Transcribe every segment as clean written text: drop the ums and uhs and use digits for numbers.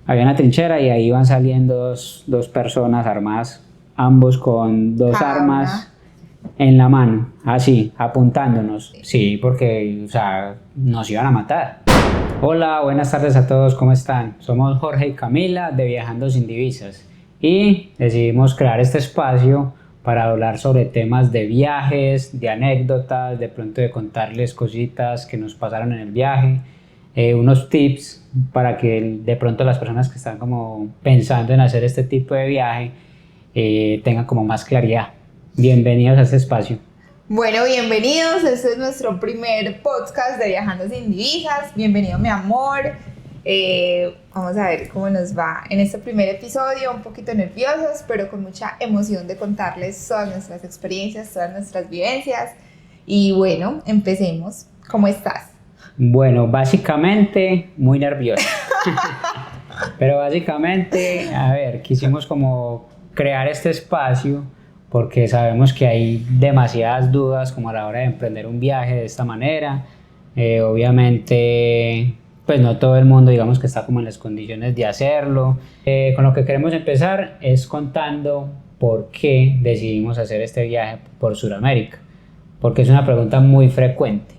había una trinchera y ahí iban saliendo dos personas armadas, ambos con dos Cada armas en la mano, así, apuntándonos. Sí, porque, o sea, nos iban a matar. Hola, buenas tardes a todos, ¿cómo están? Somos Jorge y Camila de Viajando Sin Divisas y decidimos crear este espacio para hablar sobre temas de viajes, de anécdotas, de pronto de contarles cositas que nos pasaron en el viaje, unos tips para que de pronto las personas que están como pensando en hacer este tipo de viaje tengan como más claridad. Bienvenidos a este espacio. Bueno, bienvenidos. Este es nuestro primer podcast de Viajando Sin Divisas. Bienvenido, mi amor. Vamos a ver cómo nos va en este primer episodio. Un poquito nerviosos, pero con mucha emoción de contarles todas nuestras experiencias, todas nuestras vivencias. Y bueno, empecemos. ¿Cómo estás? Bueno, básicamente muy nervioso. Pero básicamente, a ver, quisimos como crear este espacio porque sabemos que hay demasiadas dudas como a la hora de emprender un viaje de esta manera. Obviamente, pues no todo el mundo digamos que está como en las condiciones de hacerlo. Con lo que queremos empezar es contando por qué decidimos hacer este viaje por Sudamérica, porque es una pregunta muy frecuente.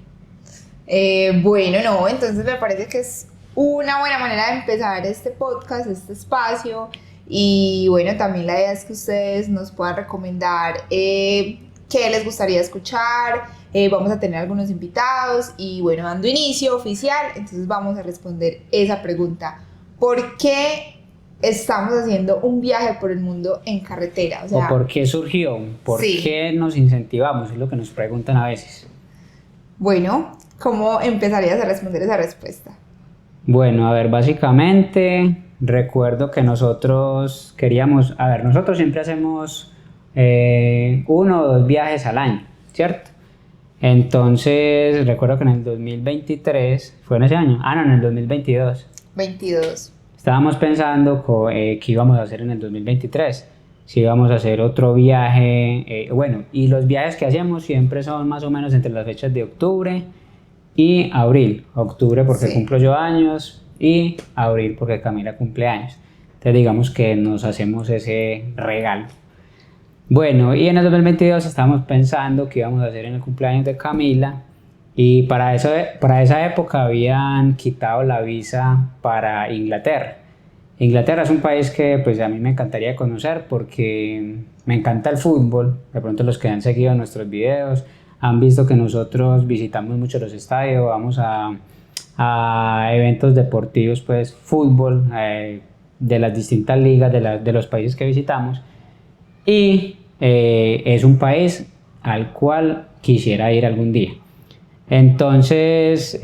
Bueno, no, entonces me parece que es una buena manera de empezar este podcast, este espacio. Y bueno, también la idea es que ustedes nos puedan recomendar qué les gustaría escuchar. Vamos a tener algunos invitados y bueno, dando inicio oficial, entonces vamos a responder esa pregunta. ¿Por qué estamos haciendo un viaje por el mundo en carretera? O por qué surgió, por sí. qué nos incentivamos, es lo que nos preguntan a veces. Bueno, ¿cómo empezarías a responder esa respuesta? Bueno, a ver, básicamente recuerdo que nosotros queríamos, a ver, nosotros siempre hacemos 1 o 2 viajes al año, ¿cierto? Entonces recuerdo que en el 2023, ¿fue en ese año? Ah, no, en el 2022. 22. Estábamos pensando qué íbamos a hacer en el 2023, si íbamos a hacer otro viaje, bueno, y los viajes que hacemos siempre son más o menos entre las fechas de octubre y abril. Octubre porque Sí. cumplo yo años y abril porque Camila cumple años. Entonces digamos que nos hacemos ese regalo. Bueno, y en el 2022 estábamos pensando qué íbamos a hacer en el cumpleaños de Camila y para esa época habían quitado la visa para Inglaterra. Inglaterra es un país que pues a mí me encantaría conocer porque me encanta el fútbol. De pronto los que han seguido nuestros videos han visto que nosotros visitamos mucho los estadios, vamos a eventos deportivos, pues fútbol, de las distintas ligas de los países que visitamos. Y es un país al cual quisiera ir algún día. Entonces,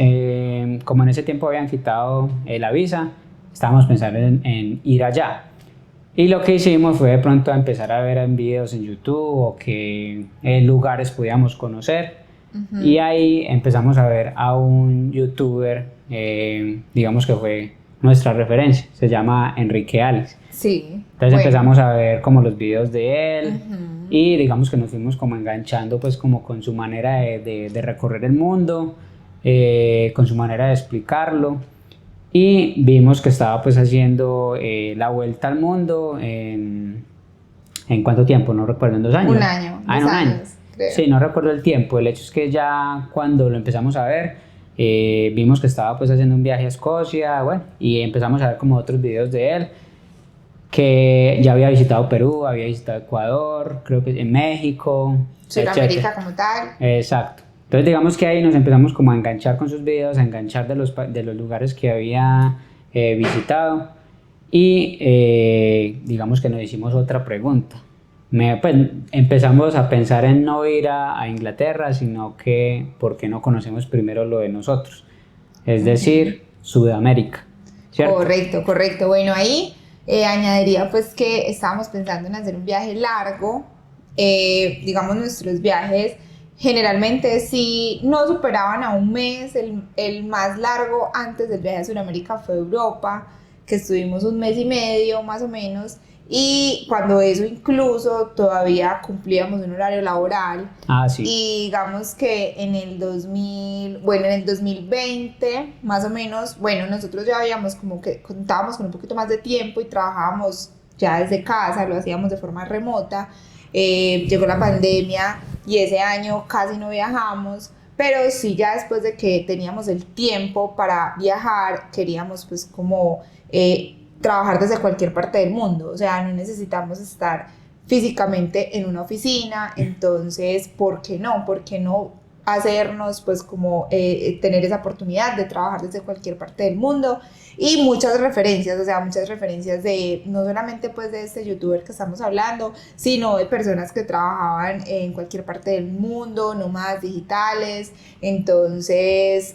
como en ese tiempo habían quitado la visa, estábamos pensando en ir allá. Y lo que hicimos fue de pronto empezar a ver en videos en YouTube o qué lugares podíamos conocer. Y ahí empezamos a ver a un youtuber, digamos que fue nuestra referencia, se llama Enrique Alex. Sí. Entonces empezamos a ver como los videos de él y digamos que nos fuimos como enganchando pues como con su manera de recorrer el mundo, con su manera de explicarlo. Y vimos que estaba pues haciendo la vuelta al mundo ¿en cuánto tiempo? No recuerdo, ¿en 2 años? Un año, en 1 año. Creo. Sí, no recuerdo el tiempo. El hecho es que ya cuando lo empezamos a ver, vimos que estaba pues haciendo un viaje a Escocia, bueno, y empezamos a ver como otros videos de él, que ya había visitado Perú, había visitado Ecuador, creo que en México, Sudamérica como tal. Exacto. Entonces digamos que ahí nos empezamos como a enganchar con sus videos, a enganchar de los lugares que había visitado y digamos que nos hicimos otra pregunta. Pues, empezamos a pensar en no ir a Inglaterra, sino que ¿por qué no conocemos primero lo de nosotros? Es decir, Sudamérica, ¿cierto? Correcto. Bueno, ahí añadiría pues que estábamos pensando en hacer un viaje largo. Digamos, nuestros viajes generalmente si no superaban a un mes. El más largo antes del viaje a Sudamérica fue Europa, que estuvimos 1 mes y medio más o menos, y cuando eso incluso todavía cumplíamos un horario laboral. Ah, sí. Y digamos que en el 2000, bueno, en el 2020 más o menos, bueno, nosotros ya habíamos como que contábamos con un poquito más de tiempo y trabajábamos ya desde casa, lo hacíamos de forma remota. Llegó la pandemia y ese año casi no viajamos, pero sí ya después de que teníamos el tiempo para viajar, queríamos pues como trabajar desde cualquier parte del mundo, o sea, no necesitamos estar físicamente en una oficina, entonces, ¿por qué no? ¿Por qué no hacernos pues como tener esa oportunidad de trabajar desde cualquier parte del mundo? Y muchas referencias, o sea, muchas referencias de no solamente pues de este youtuber que estamos hablando, sino de personas que trabajaban en cualquier parte del mundo, nómadas digitales. Entonces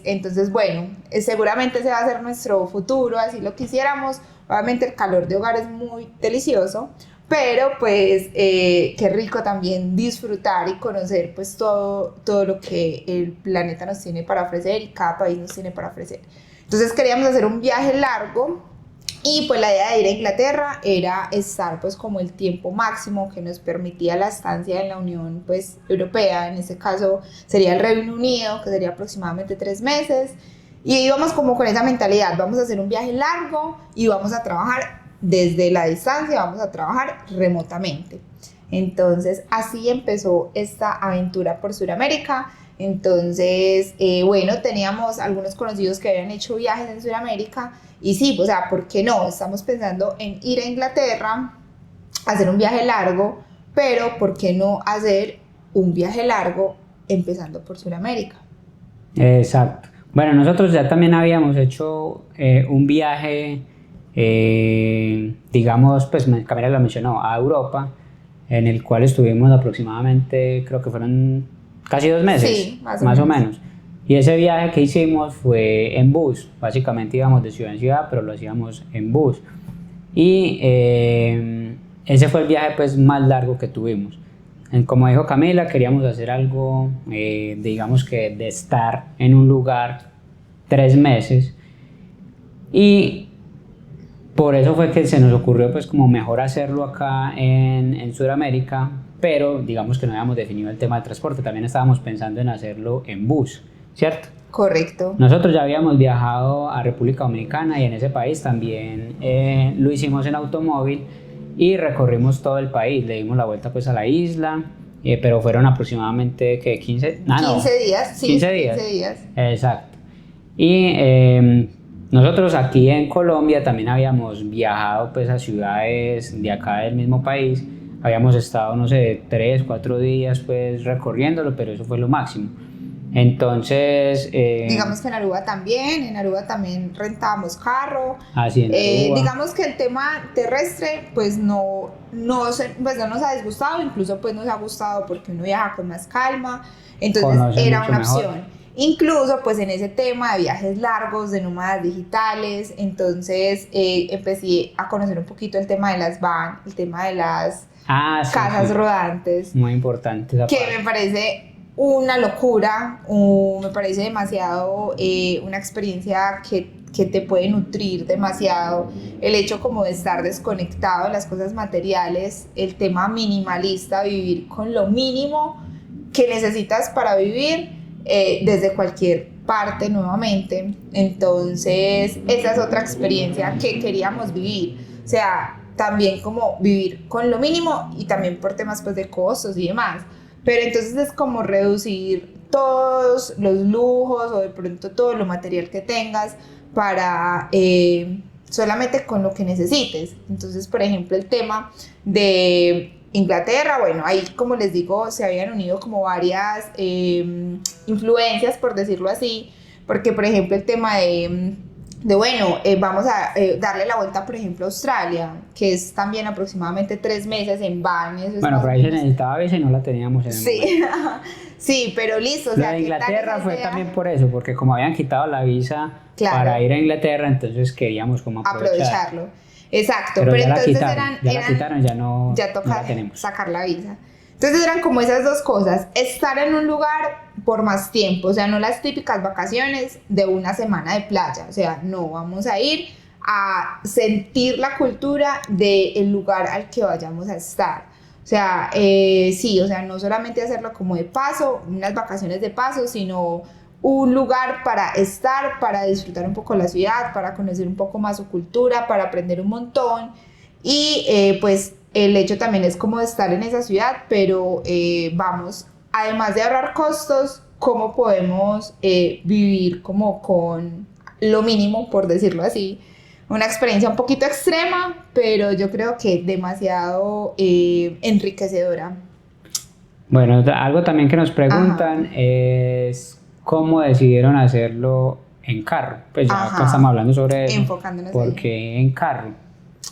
bueno, seguramente ese va a ser nuestro futuro, así lo quisiéramos. Obviamente el calor de hogar es muy delicioso, pero pues qué rico también disfrutar y conocer pues todo lo que el planeta nos tiene para ofrecer y cada país nos tiene para ofrecer. Entonces queríamos hacer un viaje largo y pues la idea de ir a Inglaterra era estar pues como el tiempo máximo que nos permitía la estancia en la Unión pues Europea, en este caso sería el Reino Unido, que sería aproximadamente 3 meses, y íbamos como con esa mentalidad, vamos a hacer un viaje largo y vamos a trabajar desde la distancia, vamos a trabajar remotamente. Entonces así empezó esta aventura por Sudamérica. Entonces, bueno, teníamos algunos conocidos que habían hecho viajes en Sudamérica y sí, o sea, ¿por qué no? Estamos pensando en ir a Inglaterra, hacer un viaje largo, pero ¿por qué no hacer un viaje largo empezando por Sudamérica? Exacto. Bueno, nosotros ya también habíamos hecho un viaje, digamos, pues Camila lo mencionó, a Europa, en el cual estuvimos aproximadamente, creo que fueron casi 2 meses, Sí, más o menos. Y ese viaje que hicimos fue en bus, básicamente íbamos de ciudad en ciudad, pero lo hacíamos en bus. Y ese fue el viaje pues más largo que tuvimos. Como dijo Camila, queríamos hacer algo, digamos que de estar en un lugar 3 meses, y por eso fue que se nos ocurrió pues como mejor hacerlo acá en Sudamérica, pero digamos que no habíamos definido el tema del transporte, también estábamos pensando en hacerlo en bus, ¿cierto? Correcto. Nosotros ya habíamos viajado a República Dominicana y en ese país también lo hicimos en automóvil y recorrimos todo el país, le dimos la vuelta pues a la isla, pero fueron aproximadamente ¿qué? 15 días, sí, 15 días. 15 días. Exacto. Y nosotros aquí en Colombia también habíamos viajado pues a ciudades de acá del mismo país, habíamos estado no sé 3, 4 días pues recorriéndolo, pero eso fue lo máximo. Entonces digamos que en Aruba también rentábamos carro. Así en Aruba. Digamos que el tema terrestre pues pues no nos ha disgustado, incluso pues nos ha gustado porque uno viaja con más calma, entonces Conoce era mucho una mejor. opción. Incluso pues en ese tema de viajes largos, de nómadas digitales, entonces empecé a conocer un poquito el tema de las van, el tema de las Sí, casas sí. rodantes, Muy importante esa que parte. me parece una locura, me parece demasiado una experiencia que te puede nutrir demasiado, el hecho como de estar desconectado de las cosas materiales, el tema minimalista, vivir con lo mínimo que necesitas para vivir desde cualquier parte nuevamente. Entonces esa es otra experiencia que queríamos vivir, o sea, también como vivir con lo mínimo y también por temas pues de costos y demás. Pero entonces es como reducir todos los lujos o de pronto todo lo material que tengas para solamente con lo que necesites. Entonces, por ejemplo, el tema de Inglaterra, bueno, ahí como les digo, se habían unido como varias influencias, por decirlo así, porque por ejemplo el tema bueno, vamos a darle la vuelta, por ejemplo, a Australia, que es también aproximadamente 3 meses en van. Bueno, por ahí se necesitaba visa y no la teníamos en el Sí, momento. sí, pero listo. O Lo sea, de ¿qué tal Inglaterra esa fue idea? también por eso, porque como habían quitado la visa Claro. para ir a Inglaterra, entonces queríamos como Aprovecharlo. Exacto, Pero pero ya la entonces quitaron, ya la quitaron, ya no toca la tenemos. sacar la visa. Entonces eran como esas dos cosas, estar en un lugar por más tiempo, o sea, no las típicas vacaciones de una semana de playa, o sea, no, vamos a ir a sentir la cultura del lugar al que vayamos a estar. O sea, sí, o sea, no solamente hacerlo como de paso, unas vacaciones de paso, sino un lugar para estar, para disfrutar un poco la ciudad, para conocer un poco más su cultura, para aprender un montón. Y pues el hecho también es como de estar en esa ciudad, pero vamos, además de ahorrar costos, cómo podemos vivir como con lo mínimo, por decirlo así. Una experiencia un poquito extrema, pero yo creo que demasiado enriquecedora. Bueno, algo también que nos Ajá, preguntan es cómo decidieron hacerlo en carro. Pues ya acá estamos ajá, hablando sobre eso. enfocándonos ¿Por ahí. qué en carro?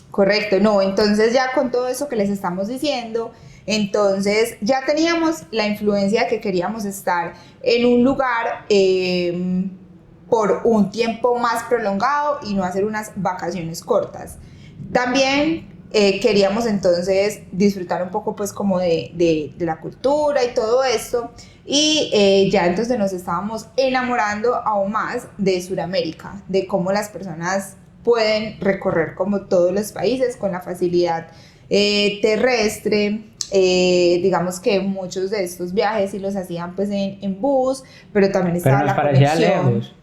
Correcto, no, entonces ya con todo eso que les estamos diciendo, entonces ya teníamos la influencia que queríamos estar en un lugar por un tiempo más prolongado y no hacer unas vacaciones cortas. También queríamos entonces disfrutar un poco pues como de la cultura y todo esto y ya entonces nos estábamos enamorando aún más de Sudamérica, de cómo las personas pueden recorrer como todos los países con la facilidad terrestre. Digamos que muchos de estos viajes sí los hacían pues en bus, pero también Pero estaba nos la parecía conexión. lejos. O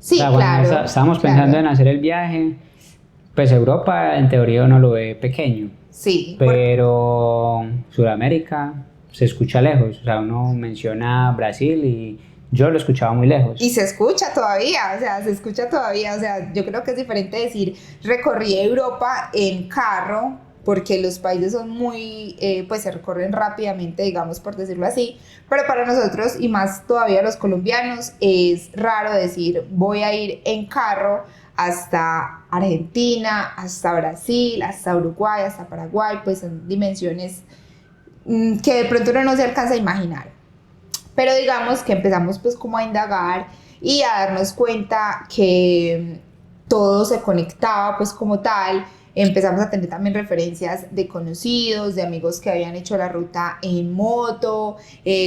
Sí, sea, cuando claro, estábamos pensando claro. en hacer el viaje, pues Europa en teoría uno lo ve pequeño, Sí, porque pero Sudamérica se escucha lejos. O sea, uno menciona Brasil y yo lo escuchaba muy lejos. y se escucha todavía, o sea, se escucha todavía, o sea, yo creo que es diferente decir recorrí Europa en carro, porque los países son muy, pues se recorren rápidamente, digamos, por decirlo así, pero para nosotros, y más todavía los colombianos, es raro decir voy a ir en carro hasta Argentina, hasta Brasil, hasta Uruguay, hasta Paraguay, pues son dimensiones que de pronto uno no se alcanza a imaginar. Pero digamos que empezamos pues como a indagar y a darnos cuenta que todo se conectaba pues como tal. Empezamos a tener también referencias de conocidos, de amigos que habían hecho la ruta en moto,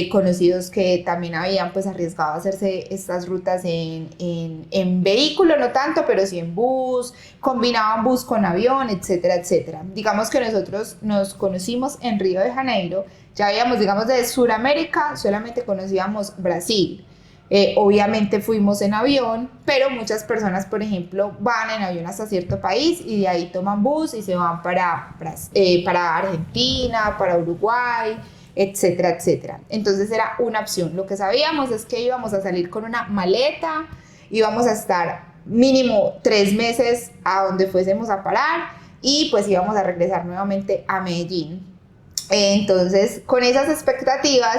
conocidos que también habían pues arriesgado a hacerse estas rutas en vehículo, no tanto, pero sí en bus, combinaban bus con avión, etcétera, etcétera. Digamos que nosotros nos conocimos en Río de Janeiro, ya habíamos, digamos, de Sudamérica, solamente conocíamos Brasil. Obviamente fuimos en avión, pero muchas personas, por ejemplo, van en avión hasta cierto país y de ahí toman bus y se van para Argentina, para Uruguay, etcétera, etcétera. Entonces era una opción. Lo que sabíamos es que íbamos a salir con una maleta, íbamos a estar mínimo 3 meses a donde fuésemos a parar y pues íbamos a regresar nuevamente a Medellín. Entonces, con esas expectativas,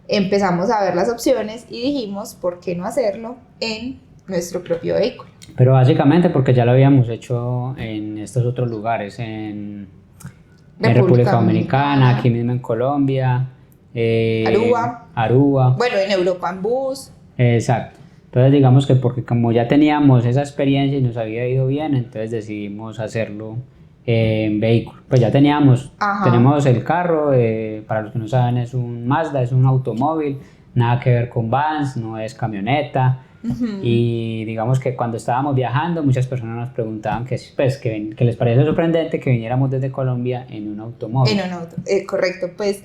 empezamos a ver las opciones y dijimos, ¿por qué no hacerlo en nuestro propio vehículo? Pero básicamente porque ya lo habíamos hecho en estos otros lugares, en República República Dominicana, aquí Dominicana, mismo en Colombia, Aruba, Aruba, bueno, en Europa en bus. exacto. Entonces digamos que porque como ya teníamos esa experiencia y nos había ido bien, entonces decidimos hacerlo en vehículo. Pues ya Ajá. tenemos el carro, para los que no saben es un Mazda, es un automóvil, nada que ver con vans, no es camioneta. Uh-huh. Y digamos que cuando estábamos viajando, muchas personas nos preguntaban pues, que les parece sorprendente que viniéramos desde Colombia en un automóvil. En un auto, correcto, pues,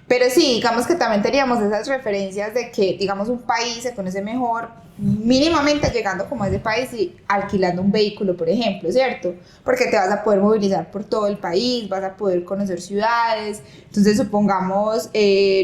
pero sí, digamos que también teníamos esas referencias de que, digamos, un país se conoce mejor mínimamente llegando como a ese país y alquilando un vehículo, por ejemplo, ¿cierto? Porque te vas a poder movilizar por todo el país, vas a poder conocer ciudades, entonces supongamos,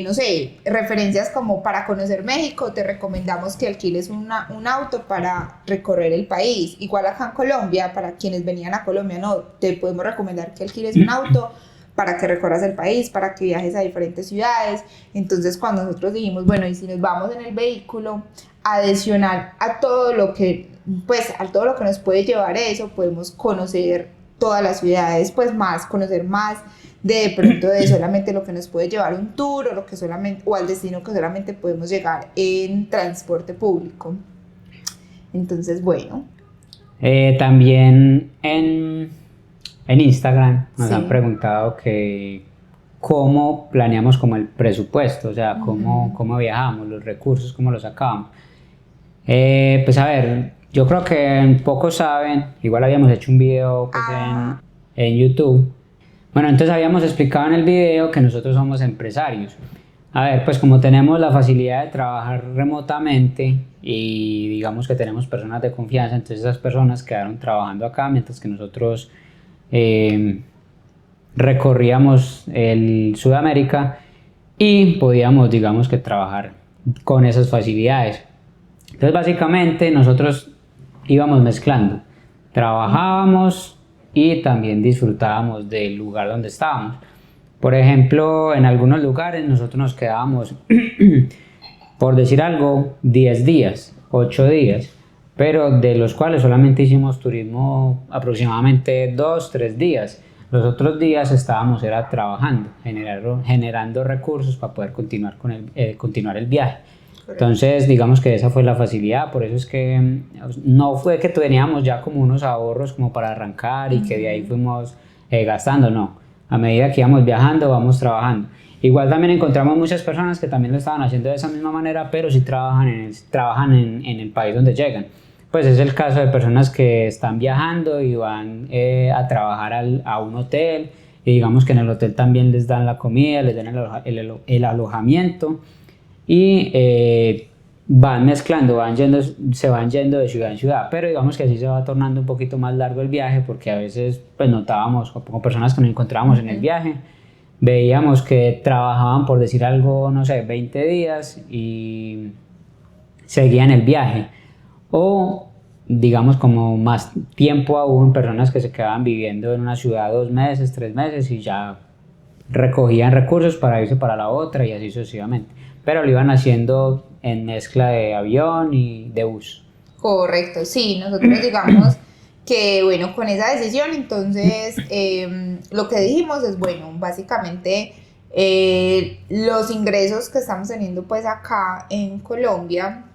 no sé, referencias como para conocer México, te recomendamos que alquiles un auto para recorrer el país, igual acá en Colombia, para quienes venían a Colombia, no, te podemos recomendar que alquiles un auto para que recorras el país, para que viajes a diferentes ciudades. Entonces, cuando nosotros dijimos, bueno, y si nos vamos en el vehículo, adicional a todo lo que, pues, a todo lo que nos puede llevar eso, podemos conocer todas las ciudades, pues más, conocer más de pronto de solamente lo que nos puede llevar un tour o lo que solamente, o al destino que solamente podemos llegar en transporte público. Entonces, bueno, También en Instagram nos han sí. preguntado que cómo planeamos como el presupuesto, o sea, Uh-huh. cómo viajamos, los recursos, cómo los sacamos. Pues a ver, yo creo que pocos saben, igual habíamos hecho un video pues, en YouTube. Bueno, entonces habíamos explicado en el video que nosotros somos empresarios. A ver, pues como tenemos la facilidad de trabajar remotamente y digamos que tenemos personas de confianza, entonces esas personas quedaron trabajando acá mientras que nosotros recorríamos el Sudamérica y podíamos, digamos que trabajar con esas facilidades. Entonces básicamente nosotros íbamos mezclando, trabajábamos y también disfrutábamos del lugar donde estábamos. Por ejemplo, en algunos lugares nosotros nos quedábamos, por decir algo, 10 días, 8 días, pero de los cuales solamente hicimos turismo aproximadamente 2, 3 días. Los otros días estábamos era trabajando, generando recursos para poder continuar el viaje. Entonces, digamos que esa fue la facilidad, por eso es que no fue que teníamos ya como unos ahorros como para arrancar y que de ahí fuimos gastando, no. A medida que íbamos viajando, vamos trabajando. Igual también encontramos muchas personas que también lo estaban haciendo de esa misma manera, pero sí trabajan en el país donde llegan. Pues es el caso de personas que están viajando y van a trabajar a un hotel y digamos que en el hotel también les dan la comida, les dan el alojamiento y van mezclando, se van yendo de ciudad en ciudad, pero digamos que así se va tornando un poquito más largo el viaje porque a veces pues notábamos, como personas que nos encontrábamos en el viaje, veíamos que trabajaban por decir algo, no sé, 20 días y seguían el viaje. O digamos como más tiempo aún, personas que se quedaban viviendo en una ciudad 2 meses, 3 meses y ya recogían recursos para irse para la otra y así sucesivamente. Pero lo iban haciendo en mezcla de avión y de bus. Correcto, sí, nosotros digamos que bueno, con esa decisión entonces lo que dijimos es bueno, básicamente los ingresos que estamos teniendo pues acá en Colombia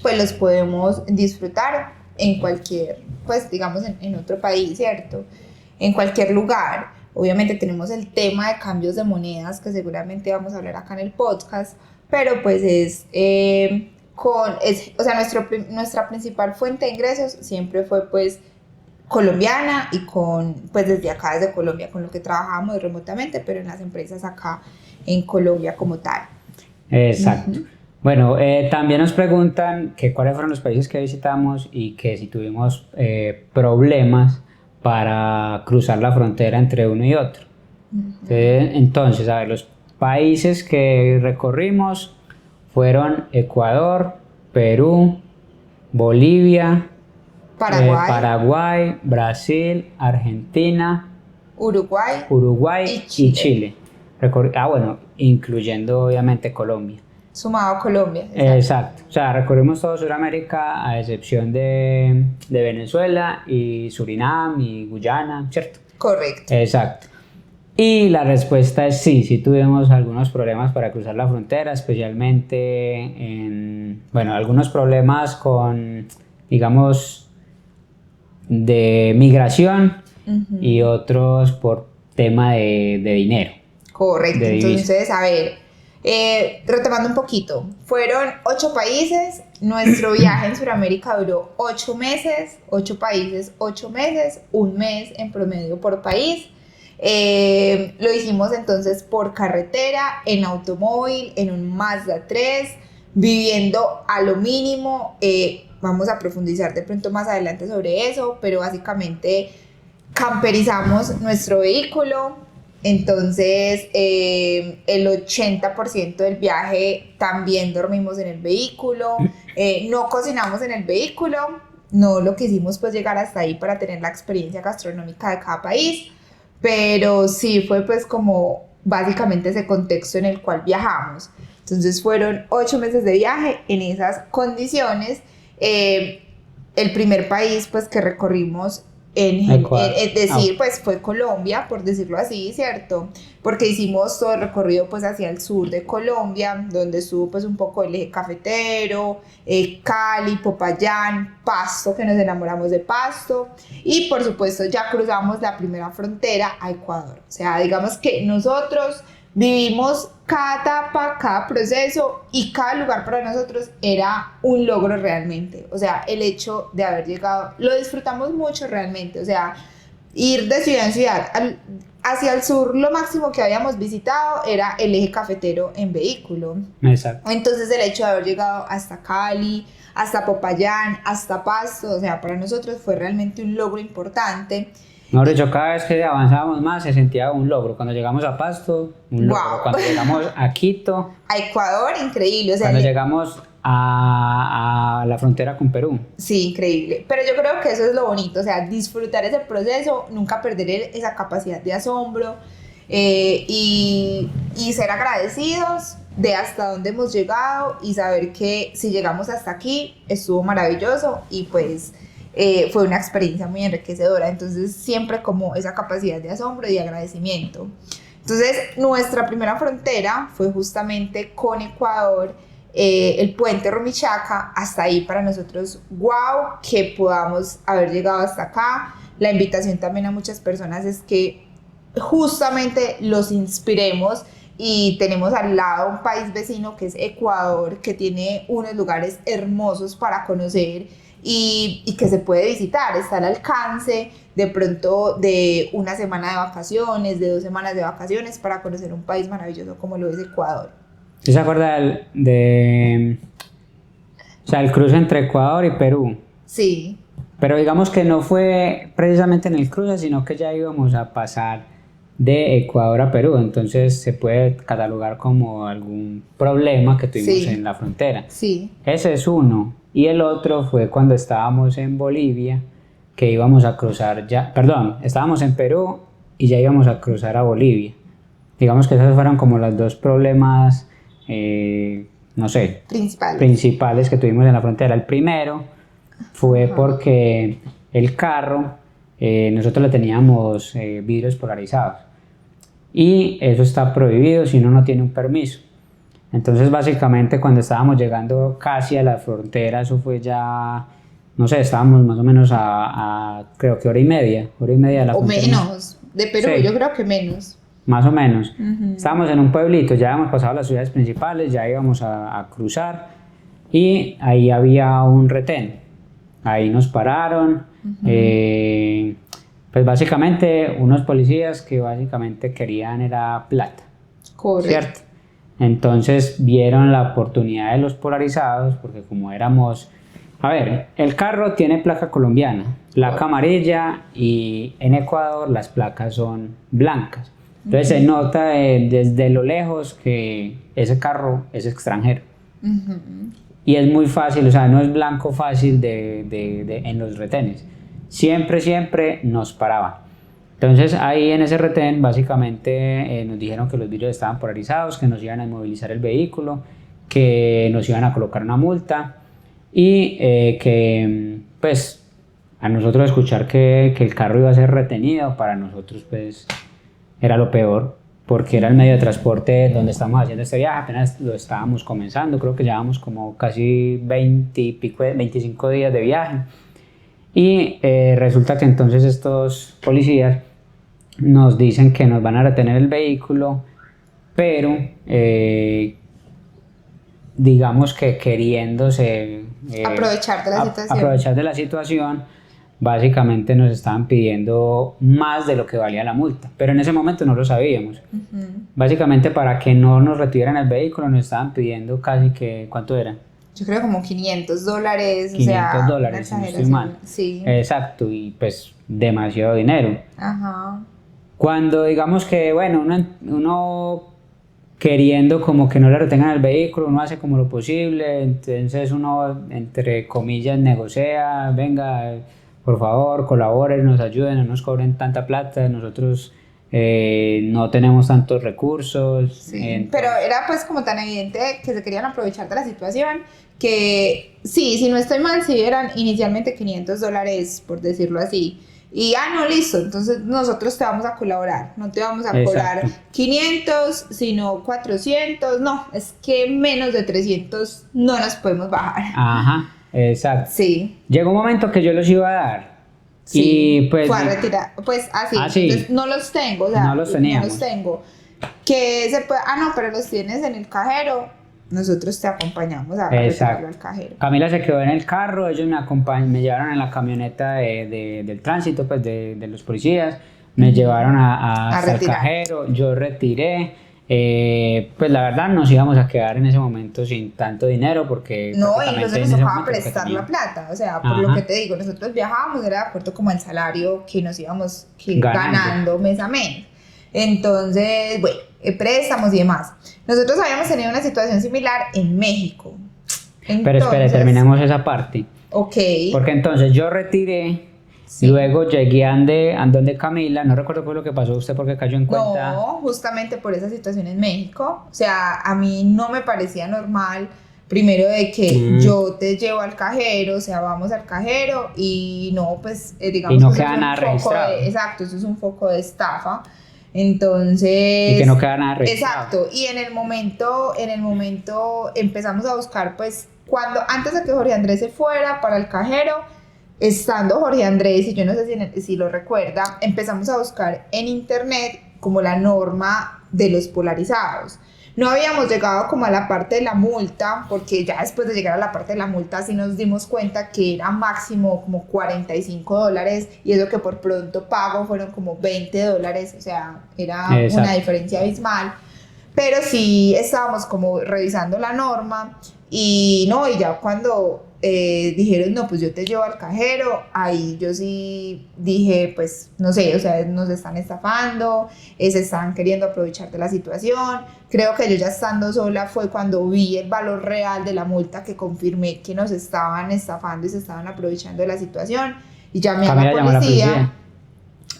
pues los podemos disfrutar en cualquier, pues digamos en otro país, ¿cierto? En cualquier lugar. Obviamente tenemos el tema de cambios de monedas que seguramente vamos a hablar acá en el podcast, pero pues o sea, nuestra principal fuente de ingresos siempre fue pues colombiana y pues desde acá, desde Colombia, con lo que trabajábamos remotamente, pero en las empresas acá en Colombia como tal. Exacto. Bueno, también nos preguntan que cuáles fueron los países que visitamos y que si tuvimos problemas para cruzar la frontera entre uno y otro. Entonces, a ver, los países que recorrimos fueron Ecuador, Perú, Bolivia, Paraguay, Brasil, Argentina, Uruguay y Chile. Bueno, incluyendo obviamente Colombia. Sumado a Colombia. Exacto. O sea, recorrimos todo Sudamérica a excepción de Venezuela y Surinam y Guyana, ¿cierto? Correcto. Exacto. Y la respuesta es sí tuvimos algunos problemas para cruzar la frontera, especialmente algunos problemas con, digamos, de migración y otros por tema de dinero. Correcto. Entonces, a ver, retomando un poquito, fueron 8 países, nuestro viaje en Sudamérica duró 8 meses, 8 países, 8 meses, un mes en promedio por país. Lo hicimos entonces por carretera, en automóvil, en un Mazda 3, viviendo a lo mínimo. Vamos a profundizar de pronto más adelante sobre eso, pero básicamente camperizamos nuestro vehículo. Entonces el 80% del viaje también dormimos en el vehículo, no cocinamos en el vehículo, no lo quisimos pues llegar hasta ahí para tener la experiencia gastronómica de cada país, pero sí fue pues como básicamente ese contexto en el cual viajamos. Entonces fueron 8 meses de viaje en esas condiciones. El primer país pues que recorrimos pues fue Colombia, por decirlo así, ¿cierto? Porque hicimos todo el recorrido pues hacia el sur de Colombia, donde estuvo pues un poco el eje cafetero, Cali, Popayán, Pasto, que nos enamoramos de Pasto, y por supuesto ya cruzamos la primera frontera a Ecuador. O sea, digamos que nosotros vivimos cada etapa, cada proceso y cada lugar para nosotros era un logro realmente. O sea, el hecho de haber llegado, lo disfrutamos mucho realmente. O sea, ir de ciudad en ciudad. Hacia el sur lo máximo que habíamos visitado era el eje cafetero en vehículo. Exacto. Entonces el hecho de haber llegado hasta Cali, hasta Popayán, hasta Pasto, o sea, para nosotros fue realmente un logro importante. Mejor dicho, cada vez que avanzábamos más se sentía un logro. Cuando llegamos a Pasto, un logro. Wow. Cuando llegamos a Quito, A Ecuador, increíble. O sea, cuando llegamos a la frontera con Perú. Sí, increíble. Pero yo creo que eso es lo bonito, o sea, disfrutar ese proceso, nunca perder esa capacidad de asombro y ser agradecidos de hasta dónde hemos llegado y saber que si llegamos hasta aquí estuvo maravilloso y pues fue una experiencia muy enriquecedora. Entonces siempre como esa capacidad de asombro y de agradecimiento. Entonces nuestra primera frontera fue justamente con Ecuador. El puente Rumichaca, hasta ahí para nosotros, wow, que podamos haber llegado hasta acá. La invitación también a muchas personas es que justamente los inspiremos y tenemos al lado un país vecino que es Ecuador, que tiene unos lugares hermosos para conocer y que se puede visitar, está al alcance de pronto de una semana de vacaciones, de 2 semanas de vacaciones para conocer un país maravilloso como lo es Ecuador. ¿Sí se acuerda o sea, el cruce entre Ecuador y Perú? Sí. Pero digamos que no fue precisamente en el cruce, sino que ya íbamos a pasar de Ecuador a Perú. Entonces se puede catalogar como algún problema que tuvimos Sí. en la frontera. Sí. Ese es uno. Y el otro fue cuando estábamos en Bolivia, que íbamos a cruzar ya, perdón, estábamos en Perú y ya íbamos a cruzar a Bolivia. Digamos que esos fueron como los dos problemas, no sé, principales que tuvimos en la frontera. El primero fue porque el carro, nosotros le teníamos vidrios polarizados y eso está prohibido si uno no tiene un permiso. Entonces básicamente cuando estábamos llegando casi a la frontera, eso fue ya, no sé, estábamos más o menos a creo que hora y media de la frontera. O menos, de Perú, sí. Yo creo que menos. Más o menos. Estábamos en un pueblito, ya habíamos pasado las ciudades principales, ya íbamos a cruzar y ahí había un retén. Ahí nos pararon, pues básicamente unos policías que básicamente querían era plata. Correcto. ¿Cierto? Entonces vieron la oportunidad de los polarizados porque como éramos... A ver, el carro tiene placa colombiana, placa amarilla y en Ecuador las placas son blancas. Entonces se nota desde lo lejos que ese carro es extranjero. Y es muy fácil, o sea, no es blanco fácil en los retenes. Siempre nos paraban. Entonces ahí en ese retén básicamente nos dijeron que los vidrios estaban polarizados, que nos iban a inmovilizar el vehículo, que nos iban a colocar una multa y que pues a nosotros escuchar que el carro iba a ser retenido, para nosotros pues era lo peor, porque era el medio de transporte donde estamos haciendo este viaje, apenas lo estábamos comenzando, creo que llevábamos como casi 25 días de viaje y resulta que entonces estos policías nos dicen que nos van a retener el vehículo, pero digamos que queriéndose aprovechar de la situación, básicamente nos estaban pidiendo más de lo que valía la multa, pero en ese momento no lo sabíamos. Básicamente para que no nos retuvieran el vehículo nos estaban pidiendo casi que, ¿cuánto era? Yo creo como $500, $500, o sea, si no estoy mal. Sí. Exacto, y pues demasiado dinero. Ajá. Cuando digamos que, bueno, uno queriendo como que no le retengan el vehículo, uno hace como lo posible, entonces uno, entre comillas, negocia, venga, por favor, colaboren, nos ayuden, no nos cobren tanta plata, nosotros no tenemos tantos recursos. Sí, pero era pues como tan evidente que se querían aprovechar de la situación que sí, si no estoy mal, si eran inicialmente $500, por decirlo así. Y no, listo, entonces nosotros te vamos a colaborar, no te vamos a cobrar 500, sino 400, no, es que menos de 300 no nos podemos bajar. Ajá, exacto. Sí. Llegó un momento que yo los iba a dar. Sí, y pues fue a retirar, pues así, entonces no los tengo, o sea, no los teníamos. No los tengo. que se puede, no, pero los tienes en el cajero, nosotros te acompañamos a retirarlo al cajero. Camila se quedó en el carro, ellos me llevaron en la camioneta del tránsito, pues de los policías, me llevaron hasta el cajero, yo retiré. Pues la verdad nos íbamos a quedar en ese momento sin tanto dinero porque no, incluso nos tocaba prestar la plata, o sea, por lo que te digo, nosotros viajábamos, era de acuerdo como al salario que nos íbamos ganando mes a mes. Entonces, bueno, préstamos y demás. Nosotros habíamos tenido una situación similar en México. Entonces, pero espere, terminemos esa parte. Ok. Porque entonces yo retiré, sí. Luego llegué a donde Camila, no recuerdo por lo que pasó usted porque cayó en cuenta. No, justamente por esa situación en México. O sea, a mí no me parecía normal, primero de que yo te llevo al cajero, o sea, vamos al cajero y no, pues, digamos y no que queda nada registrado. Exacto, eso es un foco de estafa. Entonces... Y que no queda nada registrado. Exacto, y en el momento empezamos a buscar, pues, antes de que Jorge Andrés se fuera para el cajero, estando Jorge Andrés, y yo no sé si lo recuerda, empezamos a buscar en internet como la norma de los polarizados. No habíamos llegado como a la parte de la multa, porque ya después de llegar a la parte de la multa sí nos dimos cuenta que era máximo como $45 y eso que por pronto pago fueron como $20, o sea, era una diferencia abismal. Pero sí estábamos como revisando la norma y ya cuando dijeron, no, pues yo te llevo al cajero, ahí yo sí dije, pues no sé, o sea, nos están estafando, se están queriendo aprovechar de la situación. Creo que yo ya estando sola fue cuando vi el valor real de la multa que confirmé que nos estaban estafando y se estaban aprovechando de la situación y llamé a la policía.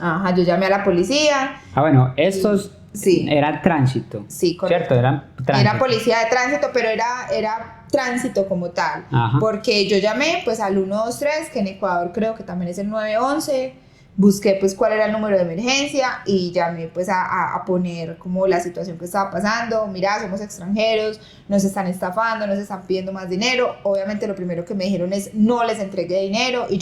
Ajá, yo llamé a la policía. Bueno, estos... Sí. Era tránsito. Sí, correcto. ¿Cierto? Era policía de tránsito, pero era tránsito como tal. Ajá. Porque yo llamé pues al 123, que en Ecuador creo que también es el 911. Busqué pues cuál era el número de emergencia y llamé pues a poner como la situación que estaba pasando. Mira, somos extranjeros, nos están estafando, nos están pidiendo más dinero. Obviamente lo primero que me dijeron es no les entregué dinero y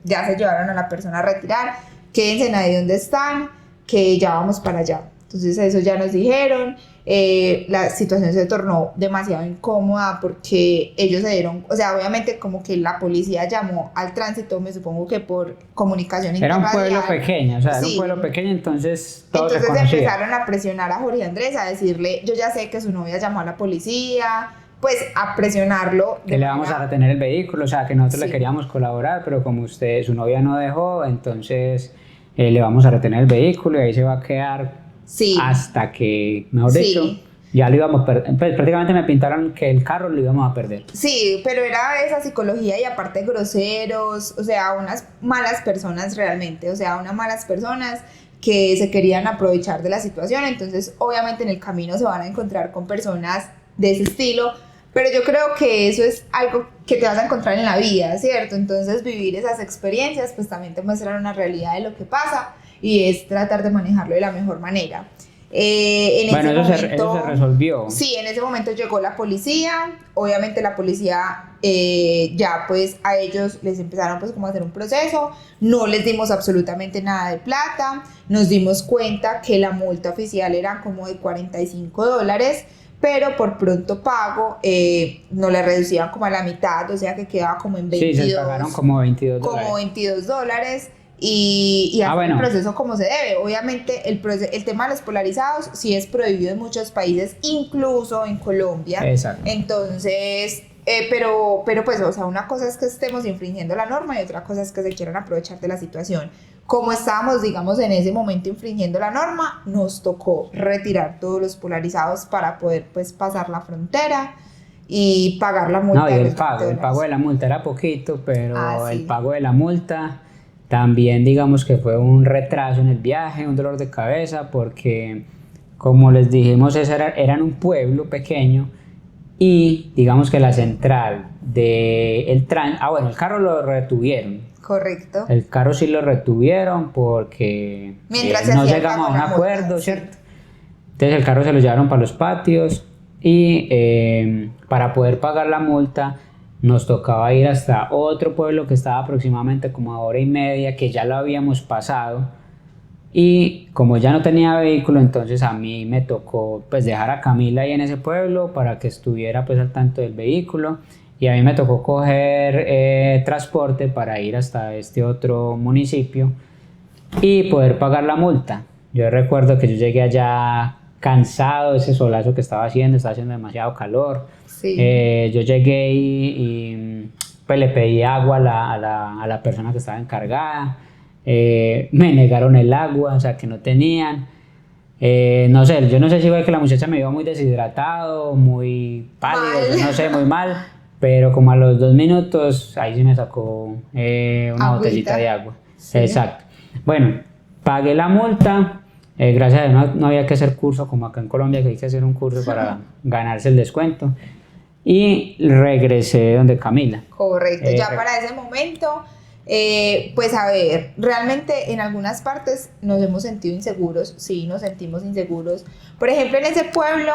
ya se llevaron a la persona a retirar. Quédense ahí donde están, que ya vamos para allá. Entonces eso ya nos dijeron, la situación se tornó demasiado incómoda porque ellos se dieron, o sea, obviamente como que la policía llamó al tránsito, me supongo que por comunicación interradial. Era un pueblo pequeño, o sea, sí. Era un pueblo pequeño, entonces todos se conocían. Empezaron a presionar a Jorge Andrés, a decirle, yo ya sé que su novia llamó a la policía, pues a presionarlo. Que le vamos a retener el vehículo, o sea, que nosotros le queríamos colaborar, pero como su novia no dejó, entonces le vamos a retener el vehículo y ahí se va a quedar. Sí. Hasta que, mejor dicho, ya lo íbamos a perder. Pues prácticamente me pintaron que el carro lo íbamos a perder. Sí, pero era esa psicología y aparte groseros, o sea, unas malas personas realmente, o sea, unas malas personas que se querían aprovechar de la situación. Entonces, obviamente en el camino se van a encontrar con personas de ese estilo, pero yo creo que eso es algo que te vas a encontrar en la vida, ¿cierto? Entonces, vivir esas experiencias pues también te muestran una realidad de lo que pasa y es tratar de manejarlo de la mejor manera. Eso se resolvió. Sí, en ese momento llegó la policía. Obviamente la policía ya pues a ellos les empezaron pues como a hacer un proceso. No les dimos absolutamente nada de plata. Nos dimos cuenta que la multa oficial era como de $45, pero por pronto pago no le reducían como a la mitad, o sea que quedaba como en 22. Sí, se pagaron como $22. Como $22. Y hacer el proceso como se debe. Obviamente el tema de los polarizados sí es prohibido en muchos países, incluso en Colombia. Exacto. Entonces, pero pues, o sea, una cosa es que estemos infringiendo la norma y otra cosa es que se quieran aprovechar de la situación. Como estábamos, digamos, en ese momento infringiendo la norma, nos tocó retirar todos los polarizados para poder, pues, pasar la frontera y pagar la multa. No, y el pago de la multa era poquito, pero el pago de la multa... También digamos que fue un retraso en el viaje, un dolor de cabeza, porque como les dijimos, eran un pueblo pequeño y digamos que la central del el carro lo retuvieron. Correcto. El carro sí lo retuvieron porque no llegamos a un acuerdo, ¿cierto? Entonces el carro se lo llevaron para los patios y para poder pagar la multa nos tocaba ir hasta otro pueblo que estaba aproximadamente como a 1 hora y media, que ya lo habíamos pasado, Y como ya no tenía vehículo, entonces a mí me tocó pues dejar a Camila ahí en ese pueblo para que estuviera pues al tanto del vehículo, y a mí me tocó coger transporte para ir hasta este otro municipio y poder pagar la multa. Yo recuerdo que yo llegué allá cansado de ese solazo que estaba haciendo demasiado calor. Sí. Yo llegué pues le pedí agua a la persona que estaba encargada. Me negaron el agua, o sea que no tenían. No sé, yo no sé si fue que la muchacha me vio muy deshidratado, muy pálido, yo no Mal. sé, muy mal, pero como a los 2 minutos ahí sí me sacó una botellita de Agüita. agua. Sí. Exacto. Bueno, pagué la multa. Gracias a Dios no había que hacer curso como acá en Colombia, que hay que hacer un curso para ganarse el descuento. Y regresé donde Camila. Correcto, ya Re- para ese momento, pues a ver, realmente en algunas partes nos hemos sentido inseguros, sí, nos sentimos inseguros. Por ejemplo, en ese pueblo